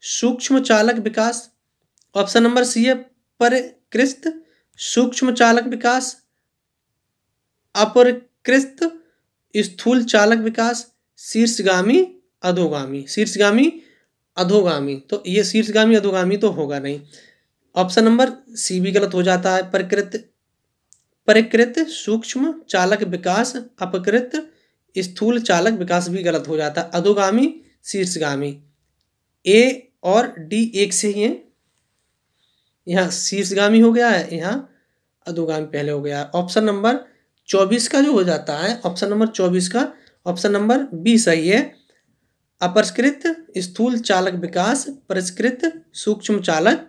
सूक्ष्म चालक विकास। ऑप्शन नंबर सी है, परिकृत सूक्ष्म चालक विकास, अपरिकृत स्थूल चालक विकास, शीर्षगामी अधोगामी। तो ये शीर्षगामी अधोगामी तो होगा नहीं। ऑप्शन नंबर सी भी गलत हो जाता है। परिकृत सूक्ष्म चालक विकास, अपकृत स्थूल चालक विकास भी गलत हो जाता है। अधोगामी, शीर्षगामी, ए और डी एक से ही है। यहाँ शीर्षगामी हो गया है, यहाँ अधोगामी पहले हो गया है। ऑप्शन नंबर 24 का जो हो जाता है, ऑप्शन नंबर 24 का ऑप्शन नंबर बी सही है। अपरिष्कृत स्थूल चालक विकास, परिष्कृत सूक्ष्म चालक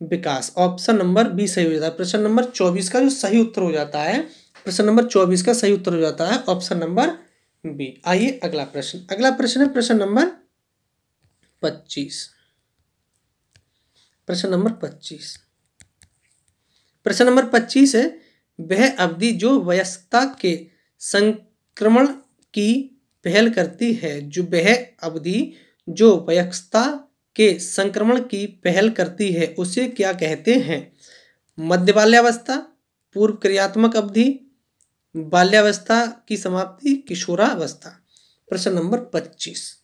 विकास, ऑप्शन नंबर बी सही हो जाता है। प्रश्न नंबर 24 का जो सही उत्तर हो जाता है, प्रश्न नंबर 24 का सही उत्तर हो जाता है ऑप्शन नंबर बी। आइए अगला प्रश्न, अगला प्रश्न है प्रश्न नंबर 25। प्रश्न नंबर 25, प्रश्न नंबर 25 है, वह अवधि जो वयस्कता के संक्रमण की पहल करती है, वह अवधि जो वयस्कता के संक्रमण की पहल करती है उसे क्या कहते हैं। मध्य बाल्यावस्था, पूर्व क्रियात्मक अवधि, बाल्यावस्था की समाप्ति, किशोरावस्था। प्रश्न नंबर 25,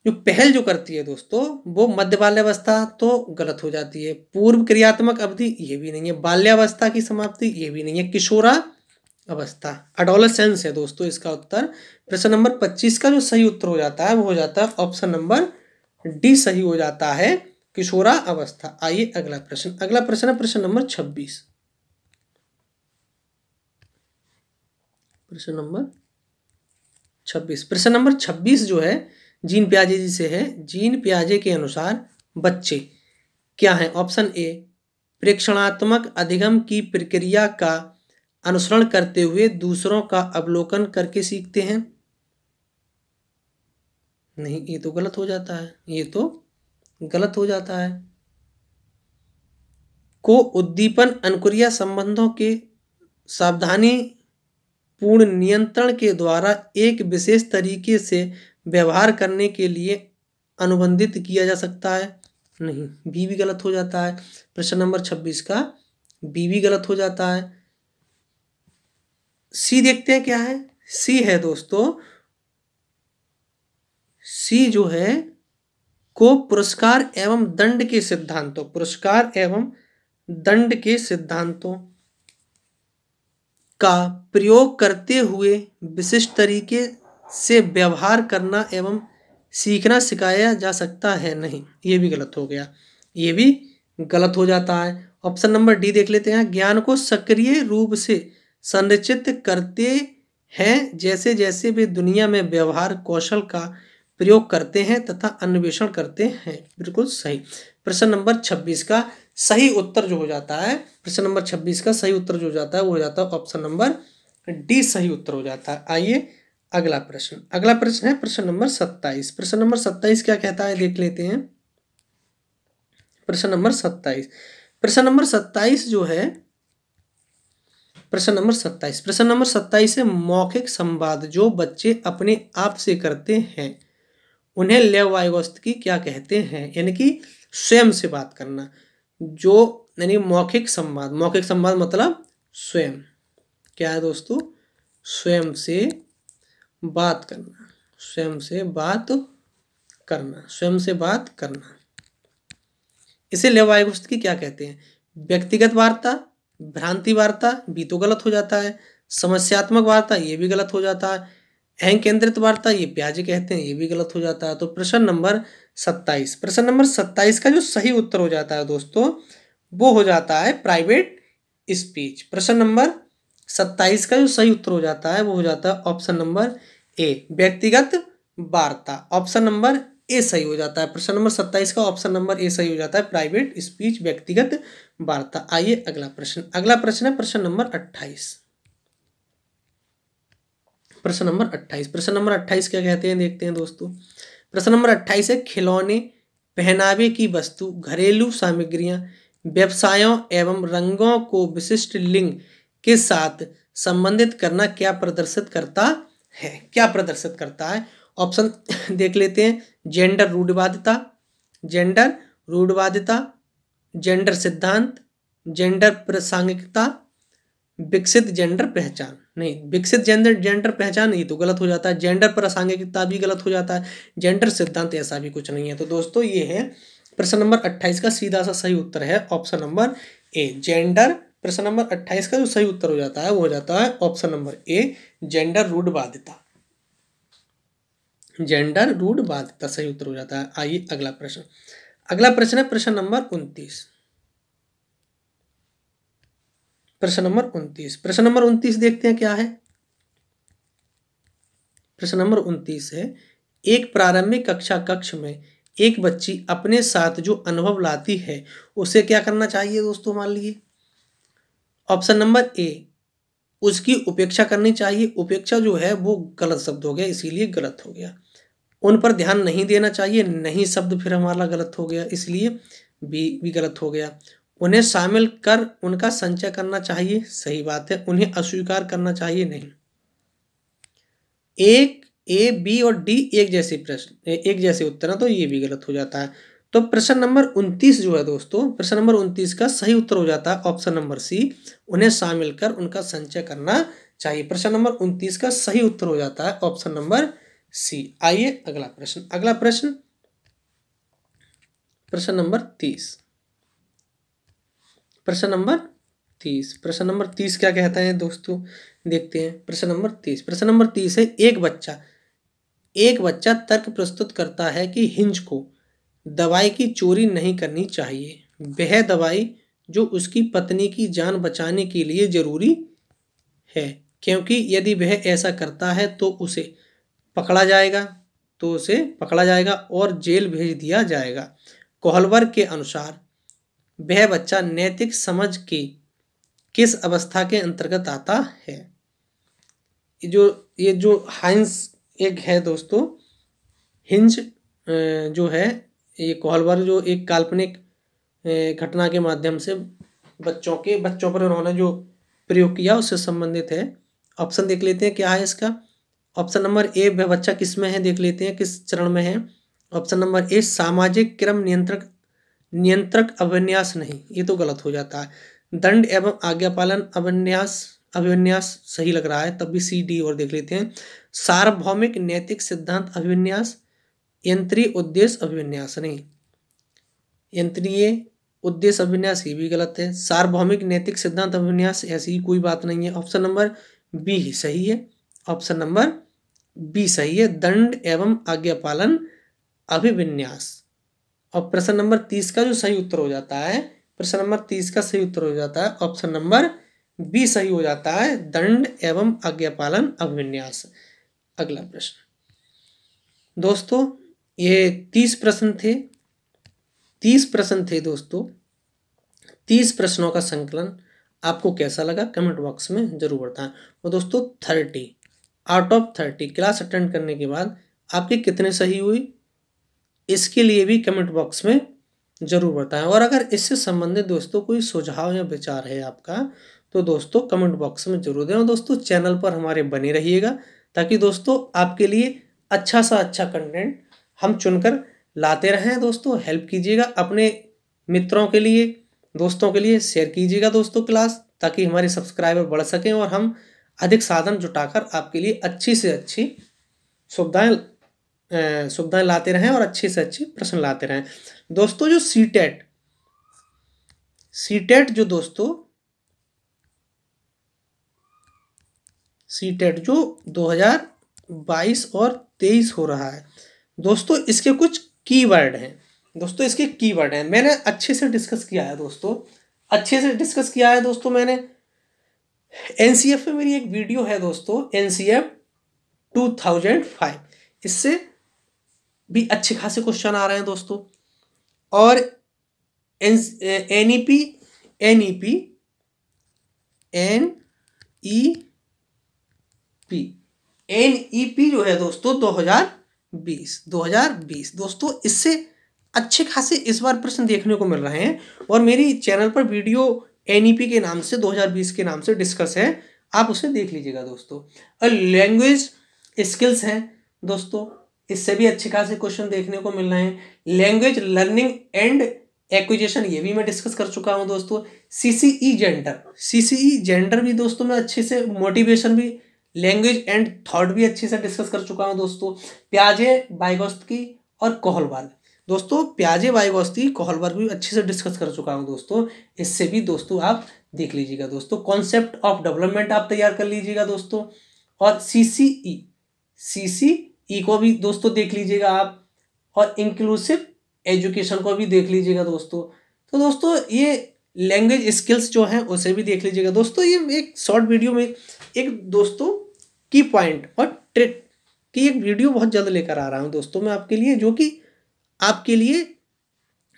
जो पहल जो करती है दोस्तों वो मध्य बाल्यावस्था तो गलत हो जाती है। पूर्व क्रियात्मक अवधि ये भी नहीं है। बाल्यावस्था की समाप्ति ये भी नहीं है। अवस्था, एडोलेसेंस है दोस्तों इसका उत्तर। प्रश्न नंबर 25 का जो सही उत्तर हो जाता है वो हो जाता है ऑप्शन नंबर डी सही हो जाता है, किशोरा अवस्था। आइए अगला प्रश्न, अगला प्रश्न है प्रश्न नंबर 26। प्रश्न नंबर 26, प्रश्न नंबर 26 जो है जीन पियाजे जी से है। जीन पियाजे के अनुसार बच्चे क्या है? ऑप्शन ए, प्रेक्षणात्मक अधिगम की प्रक्रिया का अनुसरण करते हुए दूसरों का अवलोकन करके सीखते हैं। नहीं, ये तो गलत हो जाता है, ये तो गलत हो जाता है। को उद्दीपन अनुक्रिया संबंधों के सावधानी पूर्ण नियंत्रण के द्वारा एक विशेष तरीके से व्यवहार करने के लिए अनुबंधित किया जा सकता है। नहीं, बी भी गलत हो जाता है। प्रश्न नंबर 26 का बी भी गलत हो जाता है। सी देखते हैं क्या है। सी है दोस्तों, सी जो है को पुरस्कार एवं दंड के सिद्धांतों, पुरस्कार एवं दंड के सिद्धांतों का प्रयोग करते हुए विशिष्ट तरीके से व्यवहार करना एवं सीखना सिखाया जा सकता है। नहीं, ये भी गलत हो गया, ये भी गलत हो जाता है। ऑप्शन नंबर डी देख लेते हैं। ज्ञान को सक्रिय रूप से संरचित करते हैं जैसे जैसे वे दुनिया में व्यवहार कौशल का प्रयोग करते हैं तथा अन्वेषण करते हैं। बिल्कुल सही। प्रश्न नंबर 26 का सही उत्तर जो हो जाता है, प्रश्न नंबर 26 का सही उत्तर जो हो जाता है वो हो जाता है ऑप्शन नंबर डी सही उत्तर हो जाता है। आइए अगला प्रश्न, अगला प्रश्न है प्रश्न नंबर 27। प्रश्न नंबर 27 क्या कहता है देख लेते हैं। प्रश्न नंबर 27, प्रश्न नंबर 27 जो है, प्रश्न नंबर 27, प्रश्न नंबर 27 है मौखिक संवाद जो बच्चे अपने आप से करते हैं उन्हें लेव वाइगोत्स्की क्या कहते हैं? यानी कि स्वयं से बात करना, जो यानी मौखिक संवाद, मौखिक संवाद मतलब स्वयं, क्या है दोस्तों? स्वयं से बात करना, स्वयं से बात करना, स्वयं से बात करना, इसे लेव वाइगोत्स्की क्या कहते हैं? व्यक्तिगत वार्ता, भ्रांति वार्ता भी तो गलत हो जाता है, समस्यात्मक वार्ता ये भी गलत हो जाता है, अहं केंद्रित वार्ता ये पियाजे कहते हैं ये भी गलत हो जाता है। तो प्रश्न नंबर 27, प्रश्न नंबर 27 का जो सही उत्तर हो जाता है दोस्तों वो हो जाता है प्राइवेट स्पीच। प्रश्न नंबर 27 का जो सही उत्तर हो जाता है वो हो जाता है ऑप्शन नंबर ए, व्यक्तिगत वार्ता। ऑप्शन नंबर ए सही हो जाता है। प्रश्न नंबर 27 का ऑप्शन नंबर ए सही हो जाता है, प्राइवेट स्पीच, व्यक्तिगत वार्ता। आइए अगला प्रश्न, अगला प्रश्न है प्रश्न नंबर 28। प्रश्न नंबर 28, प्रश्न नंबर 28 क्या कहते हैं देखते हैं दोस्तों। प्रश्न नंबर 28 है खिलौने, पहनावे की वस्तु, घरेलू सामग्रियां, व्यवसायों एवं रंगों को विशिष्ट लिंग के साथ संबंधित करना क्या प्रदर्शित करता है? क्या प्रदर्शित करता है? ऑप्शन देख लेते हैं। जेंडर रूढ़िवादिता, जेंडर रूढ़िवादिता, जेंडर सिद्धांत, जेंडर प्रासंगिकता, विकसित जेंडर पहचान। नहीं, विकसित जेंडर पहचान नहीं तो गलत हो जाता है, जेंडर प्रासंगिकता भी गलत हो जाता है, जेंडर सिद्धांत ऐसा भी कुछ नहीं है। तो दोस्तों ये है प्रश्न नंबर 28 का सीधा सा सही उत्तर है ऑप्शन नंबर ए, जेंडर। प्रश्न नंबर 28 का जो सही उत्तर हो जाता है वो हो जाता है ऑप्शन नंबर ए, जेंडर रूढ़िवादिता, जेंडर रूढ़िवादिता सही उत्तर हो जाता है। आइए अगला प्रश्न, अगला प्रश्न है प्रश्न नंबर 29। प्रश्न नंबर 29, प्रश्न नंबर 29 देखते हैं क्या है। प्रश्न नंबर 29 है एक प्रारंभिक कक्षा कक्ष में एक बच्ची अपने साथ जो अनुभव लाती है उसे क्या करना चाहिए दोस्तों? मान लीजिए ऑप्शन नंबर ए, उसकी उपेक्षा करनी चाहिए। उपेक्षा जो है वो गलत शब्द हो गया इसीलिए गलत हो गया। उन पर ध्यान नहीं देना चाहिए, नहीं शब्द फिर हमारा गलत हो गया इसलिए बी भी गलत हो गया। उन्हें शामिल कर उनका संचय करना चाहिए, सही बात है। उन्हें अस्वीकार करना चाहिए, नहीं। एक ए, बी और डी एक जैसे प्रश्न, एक जैसे उत्तर है तो ये भी गलत हो जाता है। तो प्रश्न नंबर 29 जो है दोस्तों, प्रश्न नंबर 29 का सही उत्तर हो जाता है ऑप्शन नंबर सी, उन्हें शामिल कर उनका संचय करना चाहिए। प्रश्न नंबर 29 का सही उत्तर हो जाता है ऑप्शन नंबर सी। आइए अगला प्रश्न, अगला प्रश्न प्रश्न नंबर 30। प्रश्न नंबर 30। प्रश्न नंबर 30 क्या कहता है दोस्तों, देखते हैं। प्रश्न नंबर 30, प्रश्न नंबर 30 है, एक बच्चा तर्क प्रस्तुत करता है कि हिंज को दवाई की चोरी नहीं करनी चाहिए। वह दवाई जो उसकी पत्नी की जान बचाने के लिए जरूरी है, क्योंकि यदि वह ऐसा करता है तो उसे पकड़ा जाएगा और जेल भेज दिया जाएगा। कोहलवर के अनुसार वह बच्चा नैतिक समझ की किस अवस्था के अंतर्गत आता है। ये जो हाइंस एक है दोस्तों, हिंज जो है, ये कोहलवर जो एक काल्पनिक घटना के माध्यम से बच्चों पर उन्होंने जो प्रयोग किया उससे संबंधित है। ऑप्शन देख लेते हैं क्या है इसका। ऑप्शन नंबर ए, वह बच्चा किस में है, देख लेते हैं किस चरण में है। ऑप्शन नंबर ए, सामाजिक क्रम नियंत्रक अभिन्यास नहीं, ये तो गलत हो जाता है। दंड एवं आज्ञापालन अभिविन्यास सही लग रहा है, तब भी सी डी और देख लेते हैं। सार्वभौमिक नैतिक सिद्धांत अभिविन्यास, यंत्रीय उद्देश्य अभिविन्यास नहीं, यंत्रीय उद्देश्य अभिविन्यास ये भी गलत है। सार्वभौमिक नैतिक सिद्धांत अभिविन्यास ऐसी कोई बात नहीं है। ऑप्शन नंबर बी ही सही है, ऑप्शन नंबर बी सही है, दंड एवं आज्ञापालन अभिविन्यास। और प्रश्न नंबर 30 का जो सही उत्तर हो जाता है, प्रश्न नंबर 30 का सही उत्तर हो जाता है ऑप्शन नंबर बी सही हो जाता है, दंड एवं आज्ञापालन अभिविन्यास। अगला प्रश्न दोस्तों, ये 30 प्रश्न थे दोस्तों। 30 प्रश्नों का संकलन आपको कैसा लगा कमेंट बॉक्स में जरूर बताएं। और दोस्तों 30 आउट ऑफ 30 क्लास अटेंड करने के बाद आपके कितने सही हुई, इसके लिए भी कमेंट बॉक्स में जरूर बताएं। और अगर इससे संबंधित दोस्तों कोई सुझाव या विचार है आपका तो दोस्तों कमेंट बॉक्स में जरूर दें। और दोस्तों चैनल पर हमारे बने रहिएगा, ताकि दोस्तों आपके लिए अच्छा सा अच्छा कंटेंट हम चुनकर लाते रहें। दोस्तों हेल्प कीजिएगा, अपने मित्रों के लिए, दोस्तों के लिए शेयर कीजिएगा दोस्तों क्लास, ताकि हमारे सब्सक्राइबर बढ़ सकें और हम अधिक साधन जुटाकर आपके लिए अच्छी से अच्छी सुविधाएं लाते रहें और अच्छी से अच्छी प्रश्न लाते रहें। दोस्तों जो सीटेट जो दोस्तों सीटेट जो 2022 और 23 हो रहा है दोस्तों, इसके कुछ कीवर्ड हैं दोस्तों, इसके कीवर्ड हैं। मैंने अच्छे से डिस्कस किया है दोस्तों, मैंने एनसीएफ में मेरी एक वीडियो है दोस्तों, एनसीएफ 2005, इससे भी अच्छे खासे क्वेश्चन आ रहे हैं दोस्तों। और एनईपी जो है दोस्तों 2020 दोस्तों, इससे अच्छे खासे इस बार प्रश्न देखने को मिल रहे हैं। और मेरी चैनल पर वीडियो एनईपी के नाम से 2020 के नाम से डिस्कस है, आप उसे देख लीजिएगा दोस्तों। और लैंग्वेज स्किल्स हैं दोस्तों, इससे भी अच्छे खासे क्वेश्चन देखने को मिल रहे हैं। लैंग्वेज लर्निंग एंड एक्विजिशन, ये भी मैं डिस्कस कर चुका हूं दोस्तों। सीसीई जेंडर भी दोस्तों मैं अच्छे से, मोटिवेशन भी, लैंग्वेज एंड थॉट भी अच्छे से डिस्कस कर चुका हूं दोस्तों। प्याजे, वाइगोत्स्की और कोहलबर्ग दोस्तों, कोहलबर्ग भी अच्छे से डिस्कस कर चुका हूं दोस्तों, इससे भी दोस्तों आप देख लीजिएगा दोस्तों। कॉन्सेप्ट ऑफ डेवलपमेंट आप तैयार कर लीजिएगा दोस्तों। और सीसीई को भी दोस्तों देख लीजिएगा आप, और इंक्लूसिव एजुकेशन को भी देख लीजिएगा दोस्तों। तो दोस्तों ये लैंग्वेज स्किल्स जो हैं उसे भी देख लीजिएगा दोस्तों। ये एक शॉर्ट वीडियो में एक दोस्तों की पॉइंट और ट्रिक की एक वीडियो बहुत जल्द लेकर आ रहा हूं दोस्तों मैं आपके लिए, जो कि आपके लिए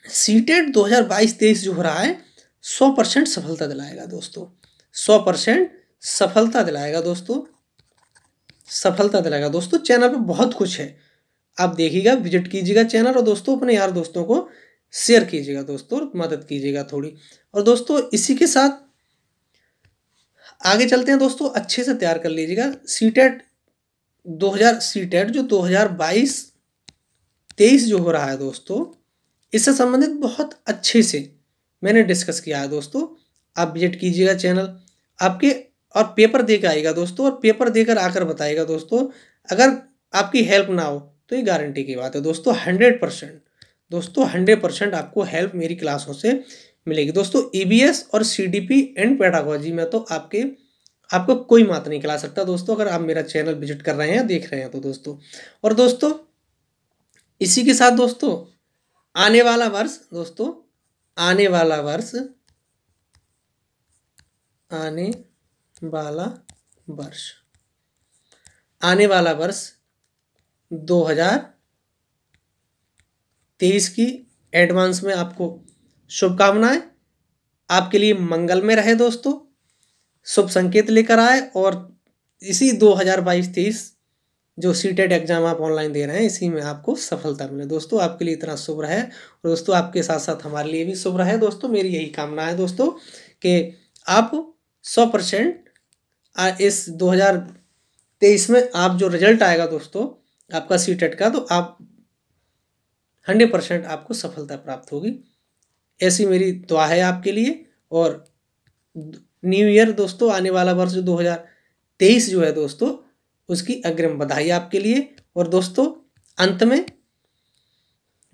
सीटेट 2022-23 जो हो रहा है 100% सफलता दिलाएगा दोस्तों, 100% सफलता दिलाएगा दोस्तों। चैनल पे बहुत कुछ है, आप देखिएगा, विजिट कीजिएगा चैनल, और दोस्तों अपने यार दोस्तों को शेयर कीजिएगा दोस्तों, और मदद कीजिएगा थोड़ी। और दोस्तों इसी के साथ आगे चलते हैं दोस्तों, अच्छे से तैयार कर लीजिएगा। सीटेट जो 2022-23 जो हो रहा है दोस्तों, इससे संबंधित बहुत अच्छे से मैंने डिस्कस किया है दोस्तों। आप विजिट कीजिएगा चैनल आपके, और पेपर देकर आएगा दोस्तों, और पेपर देकर आकर बताएगा दोस्तों। अगर आपकी हेल्प ना हो तो ये गारंटी की बात है दोस्तों, 100% आपको हेल्प मेरी क्लासों से मिलेगी दोस्तों। ईबीएस और सीडीपी एंड पेडागोजी में तो आपको कोई मात नहीं खिला सकता दोस्तों, अगर आप मेरा चैनल विजिट कर रहे हैं, देख रहे हैं तो दोस्तों। और दोस्तों इसी के साथ दोस्तों आने वाला वर्ष दोस्तों, आने वाला वर्ष 2023 की एडवांस में आपको शुभकामनाएं। आपके लिए मंगलमय रहे दोस्तों, शुभ संकेत लेकर आए, और इसी 2022-23 जो सीटेट एग्जाम आप ऑनलाइन दे रहे हैं, इसी में आपको सफलता मिले दोस्तों। आपके लिए इतना शुभ रहे, और दोस्तों आपके साथ साथ हमारे लिए भी शुभ रहे दोस्तों। मेरी यही कामना है दोस्तों कि आप 100% इस 2023 में आप जो रिजल्ट आएगा दोस्तों आपका सीटेट का, तो आप 100% आपको सफलता प्राप्त होगी, ऐसी मेरी दुआ है आपके लिए। और न्यू ईयर दोस्तों, आने वाला वर्ष 2023 जो है दोस्तों, उसकी अग्रिम बधाई आपके लिए। और दोस्तों अंत में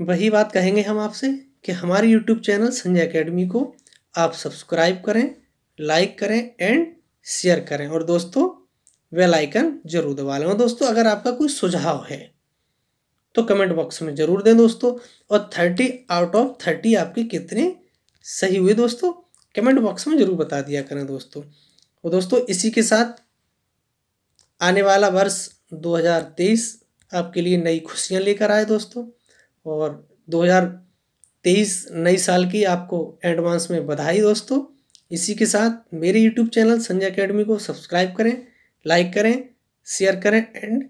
वही बात कहेंगे हम आपसे कि हमारे यूट्यूब चैनल संजय एकेडमी को आप सब्सक्राइब करें, लाइक करें एंड शेयर करें, और दोस्तों बेल आइकन जरूर दबा लें। दोस्तों अगर आपका कोई सुझाव है तो कमेंट बॉक्स में जरूर दें दोस्तों। और 30 आउट ऑफ 30 आपके कितने सही हुए दोस्तों, कमेंट बॉक्स में जरूर बता दिया करें दोस्तों। और दोस्तों इसी के साथ आने वाला वर्ष 2023 आपके लिए नई खुशियां लेकर आए दोस्तों, और 2023 नई साल की आपको एडवांस में बधाई दोस्तों। इसी के साथ मेरे यूट्यूब चैनल संजय एकेडमी को सब्सक्राइब करें, लाइक करें, शेयर करें एंड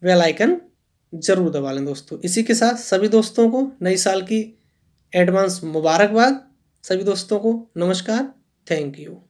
बेल आइकन जरूर दबा लें दोस्तों। इसी के साथ सभी दोस्तों को नई साल की एडवांस मुबारकबाद। सभी दोस्तों को नमस्कार, थैंक यू।